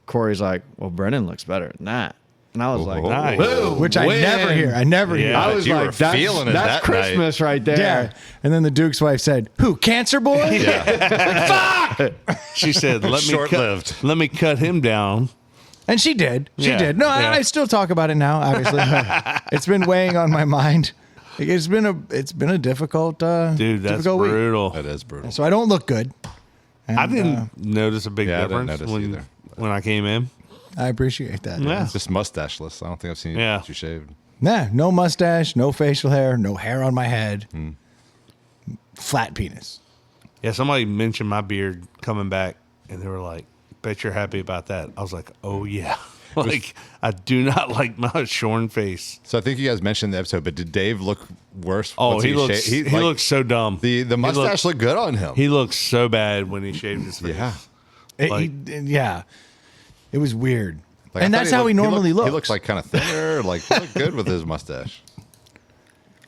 Corey's like, well, Brendan looks better than that. And I was like, Whoa. Nice. boom, Which I win. never hear. I never hear. Yeah. I was You were like, that's, feeling it that's that Christmas right there. Yeah. And then the Duke's wife said, "Who? Cancer boy?" She said, Short-lived. let me cut him down. And she did. She Yeah, did. No, yeah. I still talk about it now. Obviously, it's been weighing on my mind. It's been a difficult, Dude, that's difficult week. brutal. That is brutal. So I don't look good. And, I didn't notice a big Yeah, I didn't difference notice when, either. when I came in. I appreciate that. Yeah. It's just mustacheless. I don't think I've seen Yeah. you shaved. Nah, no mustache, no facial hair, no hair on my head, Hmm. flat penis. Yeah, somebody mentioned my beard coming back, and they were like, bet you're happy about that. I was like, oh, yeah. Like, I do not like my shorn face. So I think you guys mentioned in the episode, but did Dave look worse? Oh, once he looks shaved? he looks so dumb. the mustache looked good on him. He looks so bad when he shaved his face. yeah. Yeah, it was weird. Like, I and thought that's how he normally looked. looks. He looks like kind of thinner. Like he looked good with his mustache.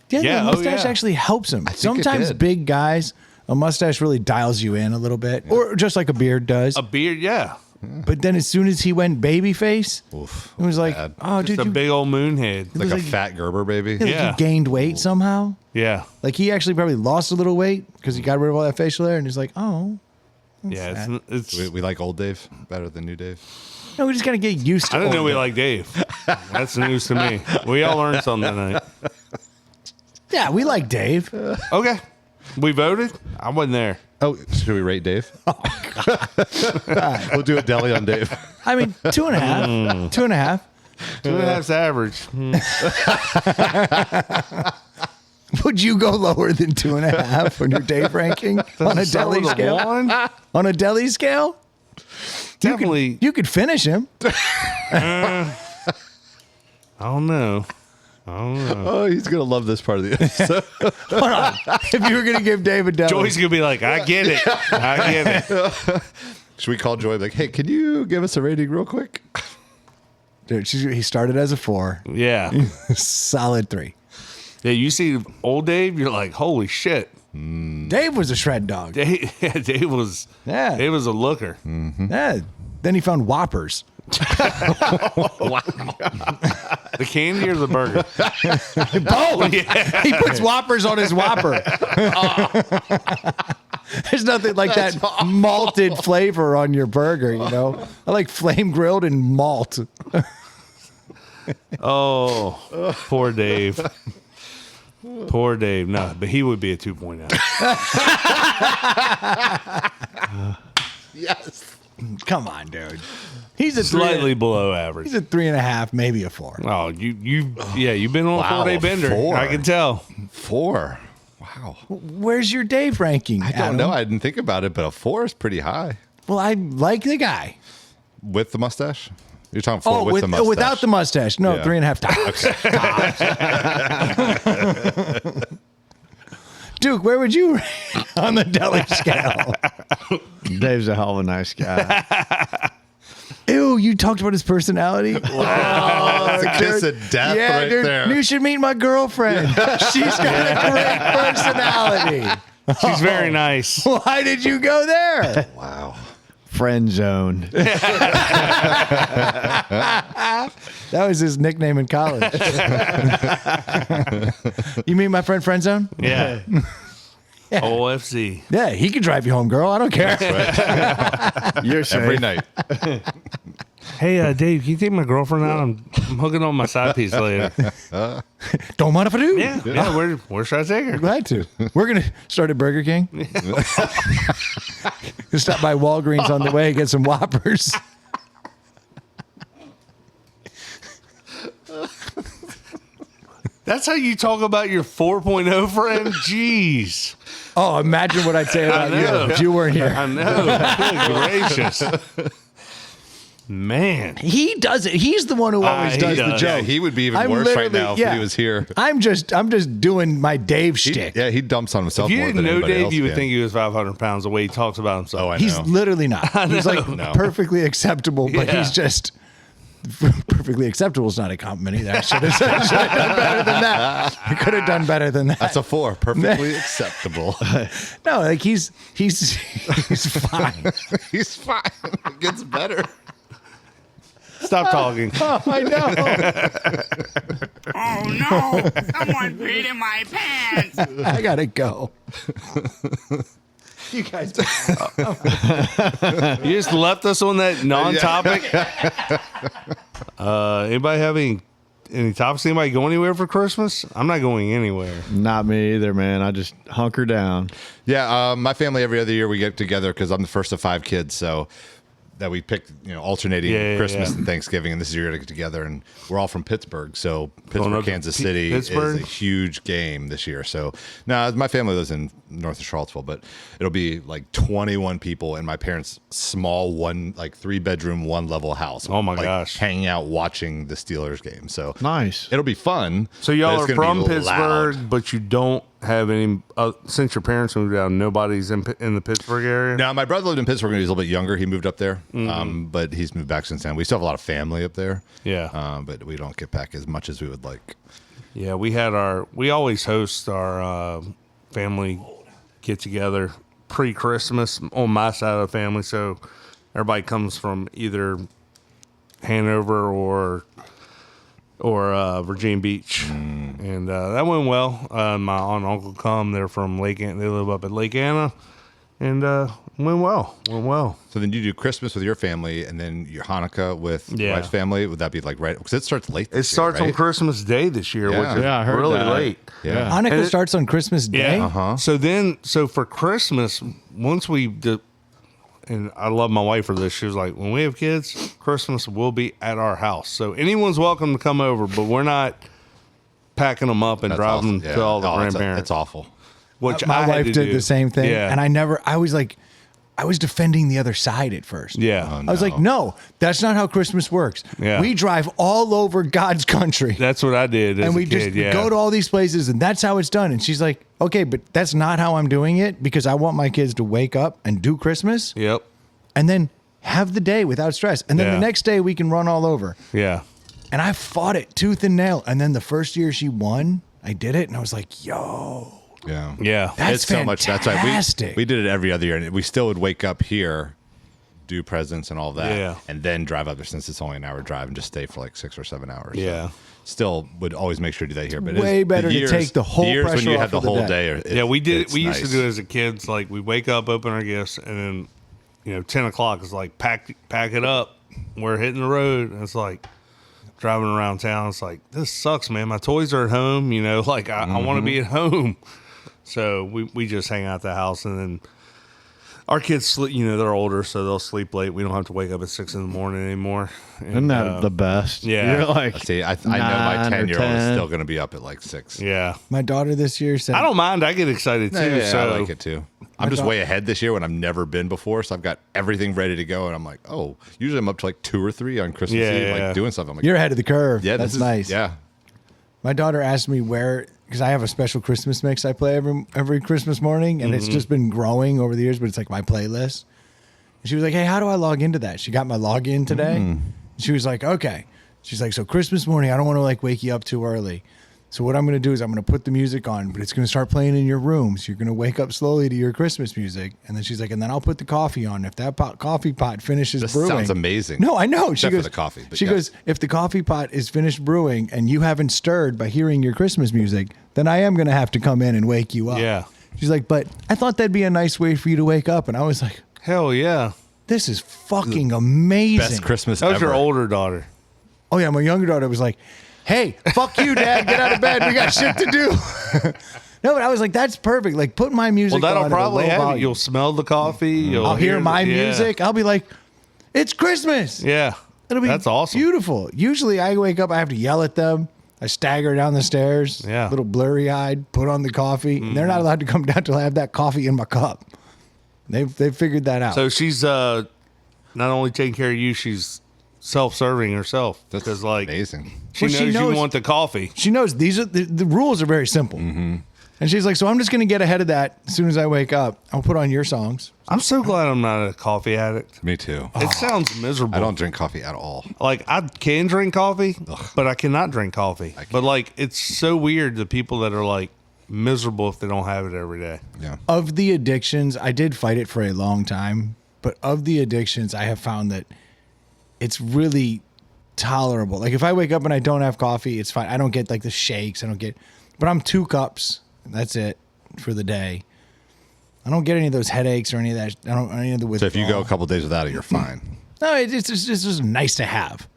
Yeah, Yeah, the oh, mustache yeah. actually helps him. think it Sometimes did. big guys, a mustache really dials you in a little bit, or just like a beard does. A beard, yeah. But then as soon as he went baby face, Oof. it was like, Bad. oh, Just dude, a big old moon head. Like was a like- fat Gerber baby. like Yeah. he gained weight somehow. Yeah. Like he actually probably lost a little weight because he got rid of all that facial hair, and he's like, oh, Yeah. It's We like old Dave better than new Dave. no, we just gotta get used to. I didn't know old we Dave. like Dave. That's news to me. We all learned something tonight. Yeah, we like Dave. Okay. We voted? I wasn't there. Oh, should we rate Dave? We'll do a deli on Dave. I mean, 2.5, 2.5. 2.5's average. Would you go lower than 2.5 on your Dave ranking on a Start deli with a scale? one? On a deli scale, Definitely. you could finish him. I don't know. Oh, he's gonna love this part of the episode. Hold on. If you were gonna give Dave a deli, Joey's going to be like, I get it. I get it. Should we call Joy? Like, hey, can you give us a rating real quick? dude, he started as a 4, Yeah. solid 3. Yeah, you see old Dave, you're like, holy shit. Dave was a shred dog. Dave was Yeah. Dave was a looker. Yeah. Then he found Whoppers. The candy or the burger? Both. He puts Whoppers on his Whopper. There's nothing like that malted flavor on your burger, you know? I like flame grilled and malt. Oh, poor Dave. Poor Dave. No, but he would be a 2.0. Yes. Come on, dude. He's a Slightly 3. below average. He's a 3.5, maybe a 4. Oh, you've been on a Wow, 4-day bender. 4. I can tell. 4. Wow. Where's your Dave ranking? I don't know. I didn't think about it, but a 4 is pretty high. Well, I like the guy. With the mustache? You're talking 4 Oh, with the mustache. without the mustache. No, Yeah. 3.5 tops. Duke, where would you rank on the deli scale? Dave's a hell of a nice guy. Ew, you talked about his personality. That's a kiss of death Yeah, right dude, there. you should meet my girlfriend. She's got a great personality. She's very nice. Why did you go there? Wow. Friend zone. That was his nickname in college. You meet my friend Friendzone? Yeah. OFC. Yeah, he can drive you home, girl. I don't care. You're safe. Every night. Hey, Dave, can you take my girlfriend out? I'm hooking on my side piece later. Don't mind if I do. Yeah. Where should I take her? Glad to. We're going to start at Burger King. Stop by Walgreens on the way, get some Whoppers. That's how you talk about your 4.0 friend? Jeez. Oh, imagine what I'd say about know. you if you weren't here. I know. Good gracious. Man. He does it. He's the one who always He does the does. joke. Yeah, he would be even I'm worse right literally- now if yeah. he was here. I'm just doing my Dave shtick. Yeah, he dumps on himself If you more didn't than know anybody Dave, else you would can. think he was 500 pounds the way he talks about himself. Oh, I He's know. literally not. He's like No. perfectly acceptable, but Yeah. he's just perfectly acceptable is not a compliment either. I should have done better than that. I could have done better than that. That's a 4. Perfectly acceptable. No, like he's fine. He's fine. It gets better. Stop talking. Oh, I know. Oh no! Someone peed in my pants! I gotta go. You guys, You just left us on that non-topic. Anybody have any topics? Anybody go anywhere for Christmas? I'm not going anywhere. Not me either, man. I just hunker down. Yeah, my family every other year we get together because I'm the first of 5 kids, so that we picked, alternating Yeah, Christmas yeah. and Thanksgiving, and this year to get together, and we're all from Pittsburgh, so Going Pittsburgh, up to Kansas City Pittsburgh? is a huge game this year. So now my family lives in north of Charlottesville, but it'll be like 21 people in my parents' small 3-bedroom, 1-level house. Oh my like, gosh. hanging out watching the Steelers game. So Nice. it'll be fun. So y'all but are it's gonna from be Pittsburgh, loud. but you don't have any. Since your parents moved out, nobody's in the Pittsburgh area. Now, my brother lived in Pittsburgh when he was a little bit younger. He moved up there, but he's moved back since then. We still have a lot of family up there. Yeah. But we don't get back as much as we would like. Yeah, we always host our family get together pre-Christmas on my side of the family. So everybody comes from either Hanover or Virginia Beach, and that went well. My aunt and uncle come. They're from Lake. They live up at Lake Anna, and went well. Went well. So then you do Christmas with your family, and then your Hanukkah with your Yeah. wife's family. Would that be like right? Because it starts late. It This starts year, on right? Christmas Day this year, Yeah. which is Yeah, I heard really that. late. Yeah. Hanukkah And it- starts on Christmas Day. Yeah. So for Christmas, once we did, and I love my wife for this, she was like, when we have kids, Christmas will be at our house. So anyone's welcome to come over, but we're not packing them up and That's driving awful. Yeah. to all the Oh, grandparents. It's awful. Which My I had wife to did do. the same thing, Yeah. and I was defending the other side at first. Yeah. Oh, I was like, no, that's not how Christmas works. Yeah. We drive all over God's country. That's what I did as and we a kid. just go to all these places, and that's how it's done. And she's like, okay, but that's not how I'm doing it because I want my kids to wake up and do Christmas Yep. and then have the day without stress. And then Yeah. the next day we can run all over. Yeah. And I fought it tooth and nail. And then the first year she won, I did it, and I was like, yo, Yeah. Yeah. that's It's so much. That's right. fantastic. We did it every other year, and we still would wake up here, do presents and all that, Yeah. and then drive up there since it's only an hour drive and just stay for like 6 or 7 hours. Yeah. Still would always make sure to do that here, but Way it's better the to years, take the whole years when pressure you off have the of the whole day. day. It's- Yeah, we did. it's We used to nice. do it as a kids. Like we wake up, open our gifts, and then 10 o'clock is like pack it up. We're hitting the road. And it's like driving around town. It's like this sucks, man. My toys are at home. Like I want to be at home. So we just hang out at the house, and then our kids sleep. They're older, so they'll sleep late. We don't have to wake up at 6 in the morning anymore. And, Isn't that the best? yeah. You're like, See, I know my 9 or 10-year-old is 10. still going to be up at like 6. Yeah. My daughter this year said, I don't mind. I get excited too. Yeah, so I like it too. I'm just thought- way ahead this year when I've never been before, so I've got everything ready to go, and I'm like, oh, usually I'm up to like 2 or 3 on Christmas Yeah, Eve, yeah. like doing something. I'm like, you're ahead of the curve. yeah, That's this is nice. Yeah, My daughter asked me where, because I have a special Christmas mix I play every Christmas morning, and it's just been growing over the years, but it's like my playlist. And she was like, hey, how do I log into that? She got my login today. She was like, okay. She's like, so Christmas morning, I don't want to like wake you up too early. So what I'm going to do is I'm going to put the music on, but it's going to start playing in your room. So you're going to wake up slowly to your Christmas music. And then she's like, and then I'll put the coffee on. If that coffee pot finishes This brewing. sounds amazing. No, I know. Except for the coffee, but She yes. goes, if the coffee pot is finished brewing and you haven't stirred by hearing your Christmas music, then I am going to have to come in and wake you up. Yeah. She's like, but I thought that'd be a nice way for you to wake up. And I was like, Hell yeah. this is fucking amazing. Best Christmas That was ever. your older daughter. Oh, yeah. My younger daughter was like, hey, fuck you, Dad. Get out of bed. We got shit to do. No, but I was like, that's perfect. Like, put my music Well, that'll on at a probably low have it. volume. You'll smell the coffee. You'll I'll hear my yeah. music. I'll be like, it's Christmas. Yeah. It'll be That's awesome. beautiful. Usually I wake up, I have to yell at them. I stagger down the stairs, Yeah. little blurry eyed, put on the coffee. And they're not allowed to come down till I have that coffee in my cup. They've figured that out. So she's not only taking care of you, she's self-serving herself. That's Because like amazing. she Well, knows she you knows- want the coffee. she knows these are the rules are very simple. And she's like, so I'm just going to get ahead of that as soon as I wake up. I'll put on your songs. I'm so glad I'm not a coffee addict. Me too. It sounds miserable. I don't drink coffee at all. Like I can drink coffee, but I cannot drink coffee. But like it's so weird the people that are like miserable if they don't have it every day. Yeah. Of the addictions, I did fight it for a long time. But of the addictions, I have found that it's really tolerable. Like if I wake up and I don't have coffee, it's fine. I don't get like the shakes. But I'm 2 cups. That's it for the day. I don't get any of those headaches or any of that. I don't any of the So withdrawal. if you go a couple days without it, you're fine. No, it's just nice to have,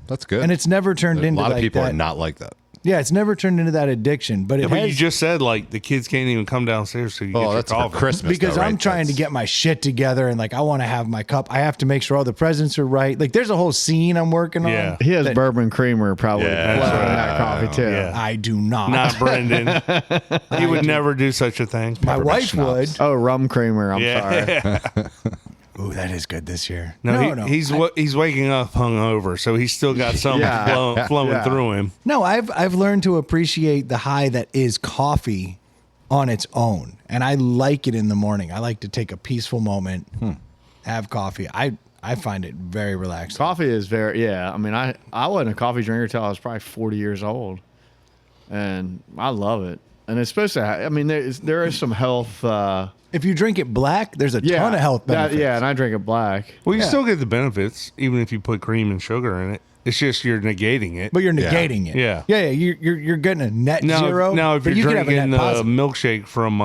That's good. and it's never turned a into lot of like people that. are not like that. Yeah, it's never turned into that addiction. But it But has, you just said like the kids can't even come downstairs to get Oh, your that's for coffee. Christmas. because though, I'm right? trying to That's- get my shit together, and like I want to have my cup. I have to make sure all the presents are right. Like there's a whole scene I'm working Yeah. on. He has that bourbon creamer probably Yeah. flowing in that coffee too. Yeah. I do not. Not Brendan. He would never do such a thing. My Peppermint wife would. schnapps. Oh, rum creamer. I'm Yeah. sorry. Ooh, that is good this year. No, he's waking up hungover, so he's still got something Yeah. flowing Yeah. through him. No, I've learned to appreciate the high that is coffee on its own, and I like it in the morning. I like to take a peaceful moment, have coffee. I find it very relaxing. Coffee is very, yeah. I mean, I wasn't a coffee drinker till I was probably 40 years old, and I love it. And it's supposed to. I mean, there is some health. If you drink it black, there's a ton of health benefits. Yeah, and I drink it black. Well, you Yeah. still get the benefits, even if you put cream and sugar in it. It's just you're negating it. But you're negating it. Yeah. Yeah. You're getting a net zero. Now, if but you're you could have a drinking net the positive, milkshake from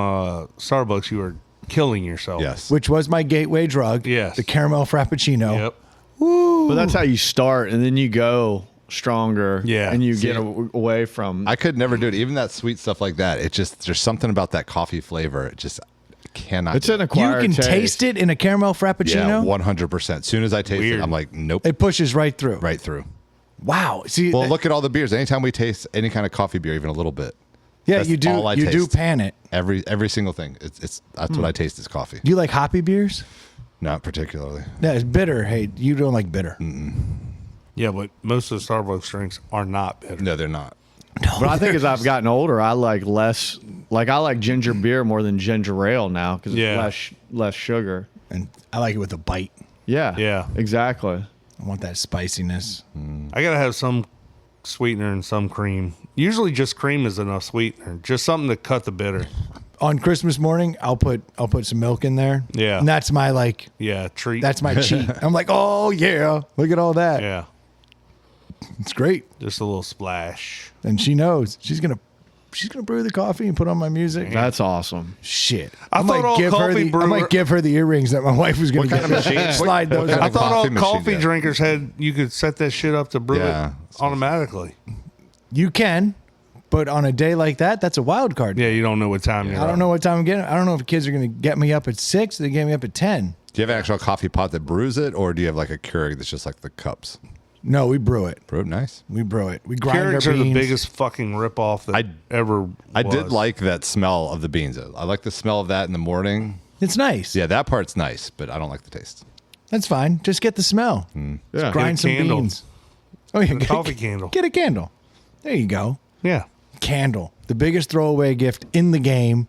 Starbucks, you are killing yourself. Yes. which was my gateway drug. Yes. The caramel frappuccino. Yep. But that's how you start, and then you go stronger. Yeah. and you See, get away from. I could never do it. Even that sweet stuff like that. It just there's something about that coffee flavor. It just cannot. It's do an it. You acquired can taste. taste it in a caramel frappuccino. Yeah, 100%. As soon as I taste Weird. it, I'm like, nope, It pushes right through. right through. Wow. See, Well, look at all the beers. Anytime we taste any kind of coffee beer, even a little bit, yeah, that's you do. all I You do taste. pan it. every single thing. It's that's what I taste is coffee. Do you like hoppy beers? Not particularly. Yeah, it's bitter. Hey, you don't like bitter. Yeah, but most of the Starbucks drinks are not bitter. No, they're not. But I think as I've gotten older, I like less. Like I like ginger beer more than ginger ale now because Yeah. it's less sugar. And I like it with a bite. Yeah. Yeah. Exactly. I want that spiciness. I gotta have some sweetener and some cream. Usually, just cream is enough sweetener. Just something to cut the bitter. On Christmas morning, I'll put some milk in there. Yeah. And that's my Yeah, treat. that's my cheat. I'm like, oh yeah, look at all that. yeah, It's great. just a little splash. And she knows she's gonna brew the coffee and put on my music. That's awesome. Shit. I thought all coffee I brewer- might give her the earrings that my wife was gonna What get. kind of machine? Slide What those. kind I of thought all coffee machine coffee do? drinkers had you could set that shit up to brew Yeah. it automatically. You can, but on a day like that, that's a wild card. Yeah, you don't know what time you're. I don't know what time I'm getting. I don't know if kids are gonna get me up at 6. They get me up at 10. Do you have an actual coffee pot that brews it, or do you have like a Keurig that's just like the cups? No, we brew it. Brew it nice. We brew it. We grind Keurigs our are beans. the biggest fucking ripoff that ever. I did was. like that smell of the beans. I like the smell of that in the morning. It's nice. Yeah, that part's nice, but I don't like the taste. That's fine. Just get the smell. Yeah. Grind some candle. beans. Oh yeah, Get a coffee candle. Get a candle. There you go. Yeah. Candle, the biggest throwaway gift in the game.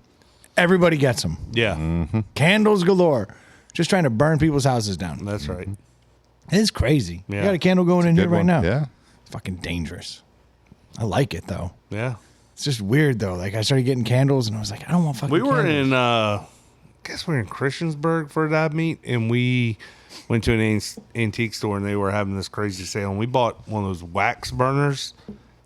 Everybody gets them. Yeah. Candles galore. Just trying to burn people's houses down. That's right. It's crazy. Yeah. You got a candle going in here Good right one. now. Yeah. It's fucking dangerous. I like it though. Yeah. It's just weird though. Like I started getting candles and I was like, I don't want fucking We were candles. in, guess we were in Christiansburg for a dive meet, and we went to an antique store, and they were having this crazy sale, and we bought one of those wax burners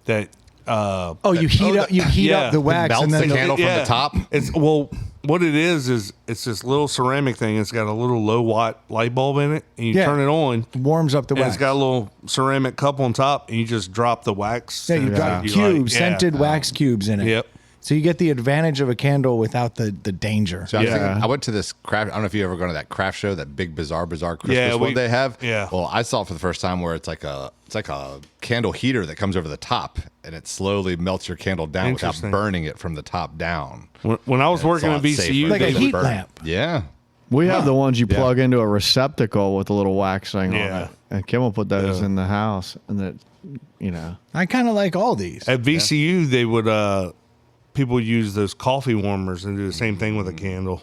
that. Oh, you heat up yeah. the wax melts and then the candle from the top. It's what it is it's this little ceramic thing. It's got a little low watt light bulb in it, and you Yeah. turn it on. warms up the And wax. it's got a little ceramic cup on top, and you just drop the wax. Yeah, you and got you cubes, yeah. scented wax cubes in it. Yep. So you get the advantage of a candle without the danger. So I, was Yeah. thinking, I went to this craft. I don't know if you ever gone to that craft show, that big bizarre Christmas Yeah, one they have. yeah. Well, I saw it for the first time where it's like a candle heater that comes over the top, and it slowly melts your candle down without Interesting. burning it from the top down. When I was It's working a at lot safer. VCU, Like a It doesn't heat burn. lamp. Yeah. We have the ones you Yeah. plug into a receptacle with a little wax thing Yeah. on it. And Kim will put those Yeah. in the house, and that, you know. I kind of like all these. at VCU, they would people use those coffee warmers and do the same thing with a candle.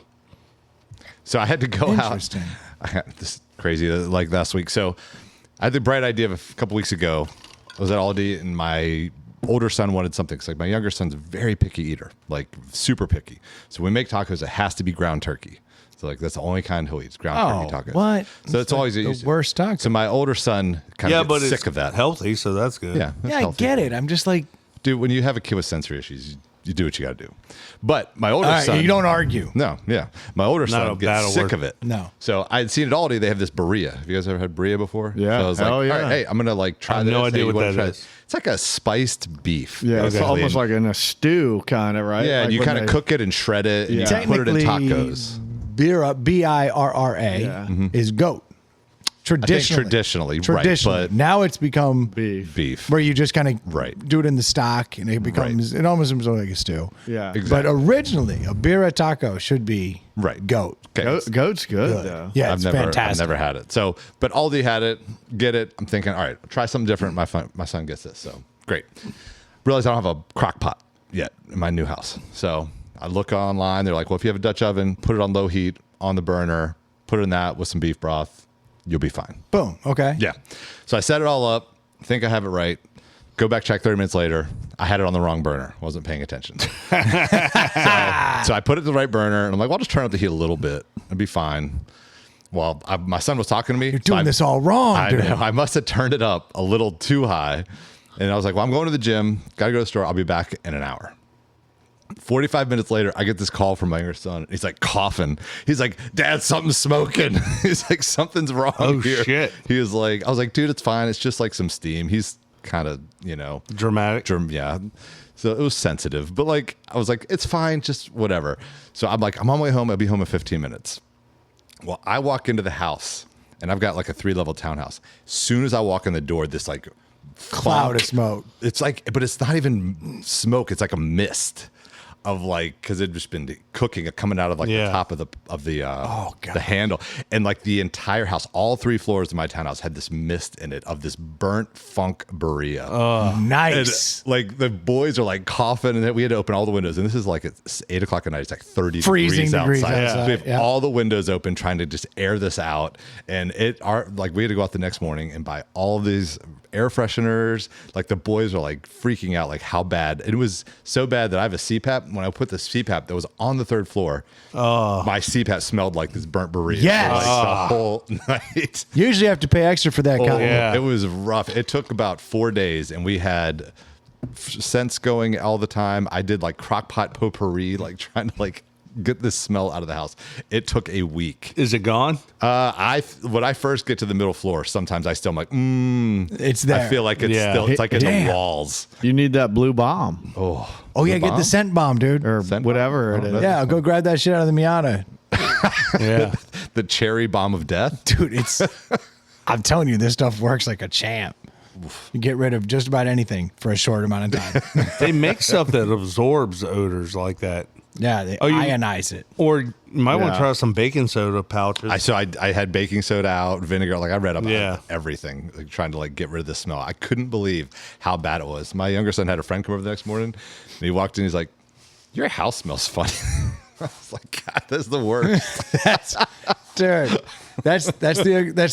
So I had to go out. Interesting. I had this crazy like last week. So I had the bright idea of a couple weeks ago. I was at Aldi and my older son wanted something. It's like my younger son's a very picky eater, like super picky. So when we make tacos, it has to be ground turkey. So like that's the only kind he'll eat is ground Oh, turkey tacos. what? So it's always the worst taco. So my older son kind Yeah, of but gets it's sick of that. healthy, so that's good. Yeah, it's Yeah, I healthy. get it. I'm just like, Dude, when you have a kid with sensory issues, you do what you got to do. But my older all right, son, you don't argue. No, yeah. My older Not son a gets battle sick word. of it. No. So I had seen at Aldi, they have this Berea. Have you guys ever had Berea before? Yeah. So I was like, Hell yeah. all right, hey, I'm going to like try I have this. no idea Hey, what you wanna that try is. this? It's like a spiced beef. Yeah, it's basically. almost like in a stew, kind of, right? Yeah, Like and you when kind of they- cook it and shred it and Yeah. you put it in Technically, tacos. BIRRA Yeah. is goat. Traditionally. Traditionally, right, but now it's become beef. beef. where you just kind of Right. do it in the stock and it becomes it almost becomes like a stew. Yeah. Exactly. But originally, a birra taco should be Right. goat. Okay. Goat's good, though. Yeah, I've it's never, fantastic. I've never had it. So, but Aldi had it. Get it. I'm thinking, all right, try something different. My son gets this. So great. Realize I don't have a crock pot yet in my new house. So I look online. They're like, well, if you have a Dutch oven, put it on low heat on the burner, put it in that with some beef broth. You'll be fine. Boom. Okay. Yeah. So I set it all up. Think I have it right. Go back, check 30 minutes later. I had it on the wrong burner. Wasn't paying attention. so I put it to the right burner, and I'm like, well, I'll just turn up the heat a little bit. It'll be fine. Well, my son was talking to me. You're doing this all wrong, I dude. know. I must have turned it up a little too high. And I was like, well, I'm going to the gym. Got to go to the store. I'll be back in an hour. 45 minutes later, I get this call from my younger son. He's like coughing. He's like, Dad, something's smoking. He's like, something's wrong Oh, here. shit. He was like, I was like, dude, it's fine. It's just like some steam. He's kind of, Dramatic. yeah. So it was sensitive, but like, I was like, it's fine. Just whatever. So I'm like, I'm on my way home. I'll be home in 15 minutes. Well, I walk into the house and I've got like a 3-level townhouse. As soon as I walk in the door, this like Cloud of funk- smoke. It's like, but it's not even smoke. It's like a mist of like, because it'd just been cooking, coming out of like Yeah. the top of the God. the handle, and like the entire house, all 3 floors of my townhouse had this mist in it of this burnt funk Berea. And, Nice. like the boys are like coughing, and then we had to open all the windows. And this is like it's 8 o'clock at night. It's like 30 Freezing degrees outside. outside, So we have yeah. all the windows open, trying to just air this out. And like we had to go out the next morning and buy all of these air fresheners. Like the boys are like freaking out, like how bad. And it was so bad that I have a CPAP. When I put the CPAP that was on the 3rd floor, my CPAP smelled like this burnt Berea. Yes. For, like, the whole night. You usually have to pay extra for that. Cotton. yeah. It was rough. It took about 4 days, and we had scents going all the time. I did like crock pot potpourri, like trying to like get this smell out of the house. It took a week. Is it gone? When I first get to the middle floor, sometimes I still am like, It's there. I feel like it's Yeah. still, it's like in Damn. the walls. You need that blue bomb Oh yeah, get bomb? the scent bomb, dude. or Scent whatever bomb? it Oh, is. Yeah, go grab that shit out of the Miata, Yeah. The cherry bomb of death. dude. It's. I'm telling you, this stuff works like a champ. You get rid of just about anything for a short amount of time. They make stuff that absorbs odors like that. Yeah, they Oh, you- ionize it. Or might want Yeah. to try some baking soda pouches. I had baking soda out, vinegar. Like I read about Yeah. everything, like trying to like get rid of the smell. I couldn't believe how bad it was. My younger son had a friend come over the next morning, and he walked in. He's like, "Your house smells funny." I was like, "God, that's the worst." Dude, that's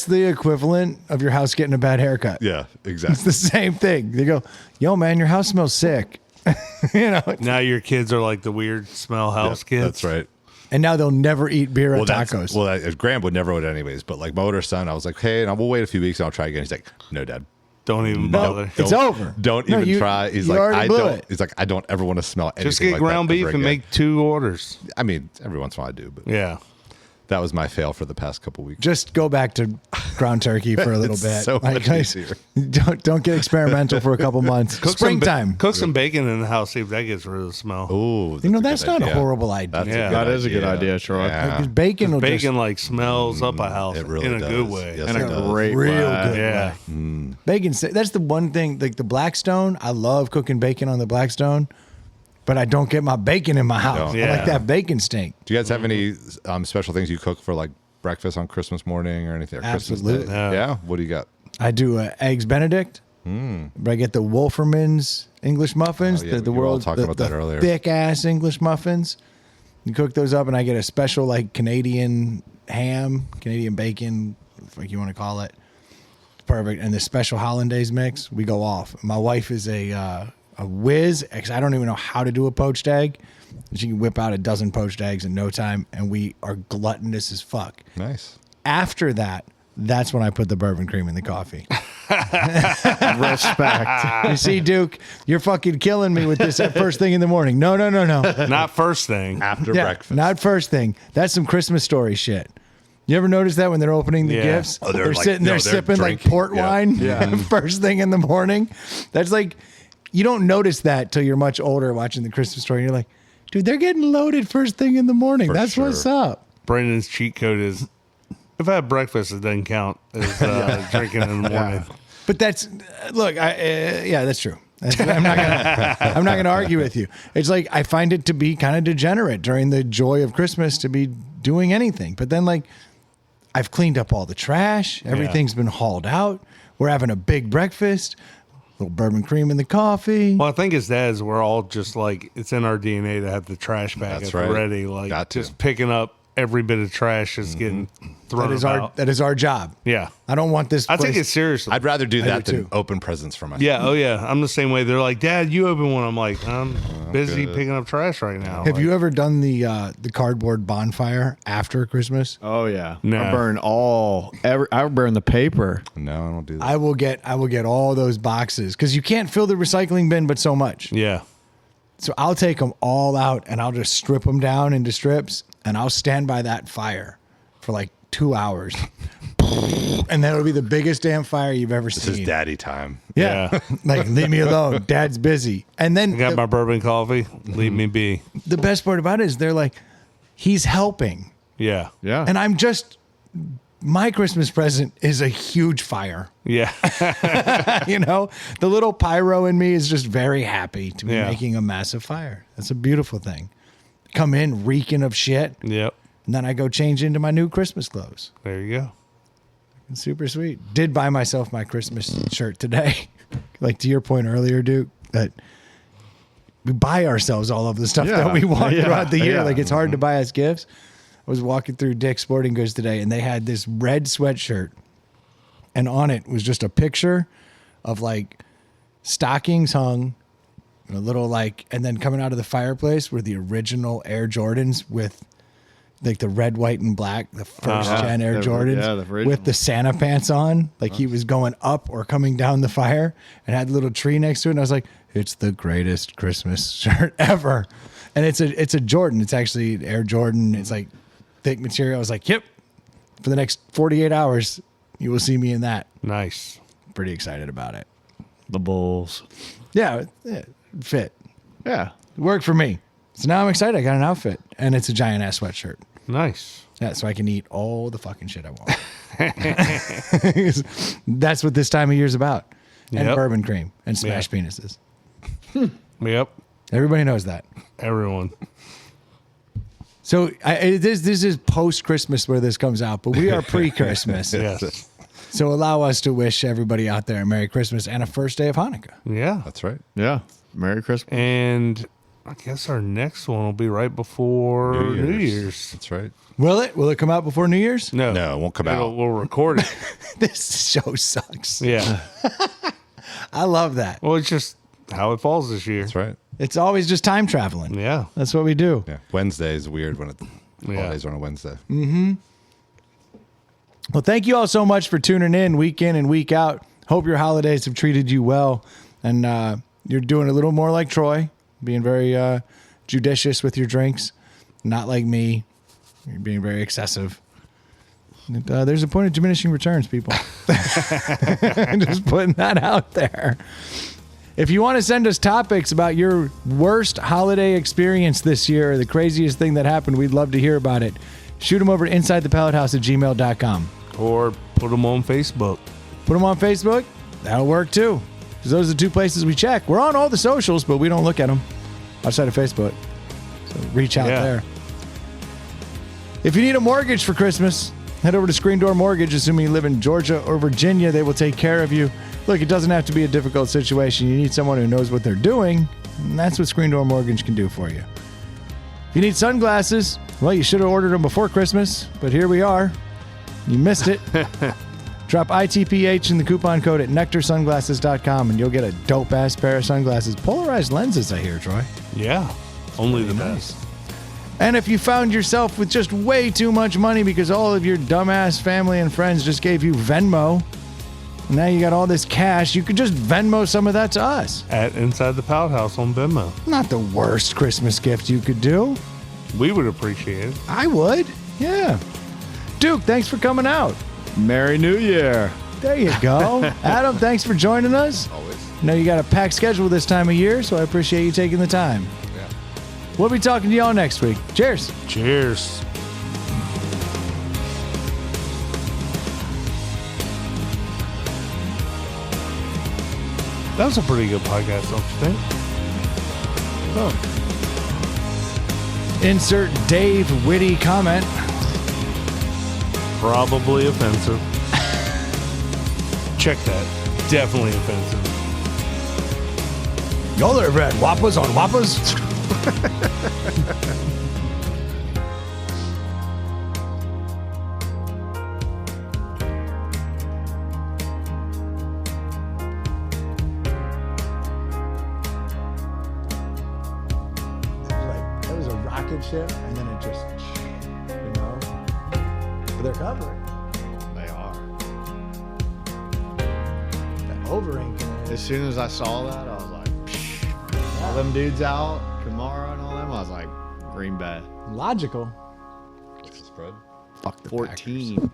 the equivalent of your house getting a bad haircut. Yeah, It's exactly. the same thing. They go, "Yo, man, your house smells sick." You know, now your kids are like the weird smell house kids. That's right. and now they'll never eat beer Well, at tacos. Graham would never would anyways. But like my older son, I was like, "Hey, and we'll wait a few weeks and I'll try again." He's like, "No, Dad." Don't even bother. It's over. Don't No, even you- try. He's you like, already I blew don't. it. He's like, I don't ever want to smell anything. Just get like ground that beef ever and again." make 2 orders. I mean, every once in a while I do, but Yeah. that was my fail for the past couple weeks. Just go back to ground turkey for a little It's bit. so much guys, easier. don't get experimental for a couple months. Springtime. Cook some bacon in the house. See if that gets rid of the smell. Oh, You know, that's not a horrible idea. Yeah. That is a good idea, Troy. Yeah. Because bacon will Bacon just like smells up a house It really in a does. good way. Yes, In it a does. great real way. good. Yeah. bacon. That's the one thing. Like the Blackstone, I love cooking bacon on the Blackstone, but I don't get my bacon in my house. No. I like Yeah. that bacon stink. Do you guys have any special things you cook for like breakfast on Christmas morning or anything? Or Christmas Absolutely. Day? Yeah. Yeah. What do you got? I do eggs Benedict, but I get the Wolferman's English muffins. Oh, yeah, the we were all world talking about that earlier. Thick ass English muffins. You cook those up, and I get a special like Canadian ham, Canadian bacon, like you want to call it. Perfect. And the special hollandaise mix, we go off. My wife is a whiz. I don't even know how to do a poached egg. She can whip out a dozen poached eggs in no time, and we are gluttonous as fuck. Nice. After that, that's when I put the bourbon cream in the coffee. Respect. You see, Duke, you're fucking killing me with this at first thing in the morning. No. Not first thing. After Yeah, breakfast. not first thing. That's some Christmas story shit. You ever notice that when they're opening the Yeah. gifts? Oh, they're like- sitting there no, they're sipping like drinking. port Yeah. wine first thing in the morning. That's like, you don't notice that till you're much older watching the Christmas story. You're like, dude, they're getting loaded first thing in the morning. For That's sure. what's up. Brendan's cheat code is if I have breakfast, it doesn't count as drinking in the morning. But that's look, yeah, that's true. I'm not gonna argue with you. It's like I find it to be kind of degenerate during the joy of Christmas to be doing anything. But then like I've cleaned up all the trash. Everything's been hauled out. We're having a big breakfast. Little bourbon cream in the coffee. Well, I think as dads, we're all just like, it's in our DNA to have the trash bag That's at the right. ready. Like, Got to. just picking up every bit of trash that's getting thrown out. That is our job. Yeah. I don't want this. I take place- it seriously. I'd rather do that do than too. open presents for myself. Yeah. Oh, yeah. I'm the same way. They're like, Dad, you open one. I'm like, I'm busy good. picking up trash right now. Have Like, you ever done the cardboard bonfire after Christmas? Oh yeah. No. I burn I burn the paper. No, I don't do that. I will get all those boxes because you can't fill the recycling bin but so much. Yeah. So I'll take them all out and I'll just strip them down into strips and I'll stand by that fire for like 2 hours. And that'll be the biggest damn fire you've ever This seen. is daddy time. Yeah. Like, leave me alone. Dad's busy. And then I got my bourbon coffee. Leave me be. the best part about it is they're like, he's helping. Yeah. Yeah. And my Christmas present is a huge fire. Yeah. You know, the little pyro in me is just very happy to be Yeah. making a massive fire. That's a beautiful thing. Come in reeking of shit. Yep. And then I go change into my new Christmas clothes. There you go. It's super sweet. Did buy myself my Christmas shirt today. Like to your point earlier, Duke, that we buy ourselves all of the stuff Yeah. that we want Yeah. throughout the year. Yeah. Like it's hard to buy us gifts. I was walking through Dick's Sporting Goods today and they had this red sweatshirt and on it was just a picture of like stockings hung and a little like, and then coming out of the fireplace were the original Air Jordans with like the red, white, and black, the first gen Air The- Jordans yeah, the original. with the Santa pants on, like he was going up or coming down the fire and had a little tree next to it. And I was like, it's the greatest Christmas shirt ever. And it's a Jordan. It's actually Air Jordan. It's like thick material. I was like, yep, for the next 48 hours, you will see me in that. Nice. Pretty excited about it. The Bulls. Yeah, it fit. Yeah. It worked for me. So now I'm excited. I got an outfit and it's a giant ass sweatshirt. Nice. Yeah, so I can eat all the fucking shit I want. That's what this time of year is about. And Yep. bourbon cream and smashed penises. Yep. Everybody knows that. Everyone. So this is post Christmas where this comes out, but we are pre Christmas. Yes. So allow us to wish everybody out there a Merry Christmas and a first day of Hanukkah. Yeah. That's right. Yeah. Merry Christmas. And I guess our next one will be right before New Year's. That's right. Will it? Will it come out before New Year's? No. No, it won't come out. We'll record it. This show sucks. Yeah. I love that. Well, it's just how it falls this year. That's right. It's always just time traveling. Yeah. That's what we do. Yeah. Wednesday is weird when holidays are on a Wednesday. Well, thank you all so much for tuning in and week out. Hope your holidays have treated you well. And you're doing a little more like Troy, being very judicious with your drinks. Not like me. You're being very excessive. And, there's a point of diminishing returns, people. Just putting that out there. If you want to send us topics about your worst holiday experience this year, or the craziest thing that happened, we'd love to hear about it. Shoot them over to InsideThePalletHouse@gmail.com. Or put them on Facebook. Put them on Facebook. That'll work too. Because those are the two places we check. We're on all the socials, but we don't look at them outside of Facebook. So reach out there. If you need a mortgage for Christmas, head over to Screen Door Mortgage. Assuming you live in Georgia or Virginia, they will take care of you. Look, it doesn't have to be a difficult situation. You need someone who knows what they're doing, and that's what Screen Door Mortgage can do for you. If you need sunglasses, well, you should have ordered them before Christmas, but here we are. You missed it. Drop ITPH in the coupon code at nectarsunglasses.com, and you'll get a dope-ass pair of sunglasses. Polarized lenses, I hear, Troy. Yeah. Only the best. And if you found yourself with just way too much money because all of your dumbass family and friends just gave you Venmo, and now you got all this cash, you could just Venmo some of that to us. At Inside the Pout House on Venmo. Not the worst Christmas gift you could do. We would appreciate it. I would. Yeah. Duke, thanks for coming out. Merry New Year. There you go. Adam, thanks for joining us. Always. I know you got a packed schedule this time of year, so I appreciate you taking the time. Yeah. We'll be talking to y'all next week. Cheers. Cheers. That was a pretty good podcast, don't you think? Insert Dave witty comment. Probably offensive. Check that. Definitely offensive. Y'all ever had Whoppers on Whoppers? That was a rocket ship, and then it just, but they're covering. They are. The over-inking. As soon as I saw that, I was like, psh. All them dudes out, Kamara and all them, I was like, Green Bay. Logical. What's the spread? Fuck the 14.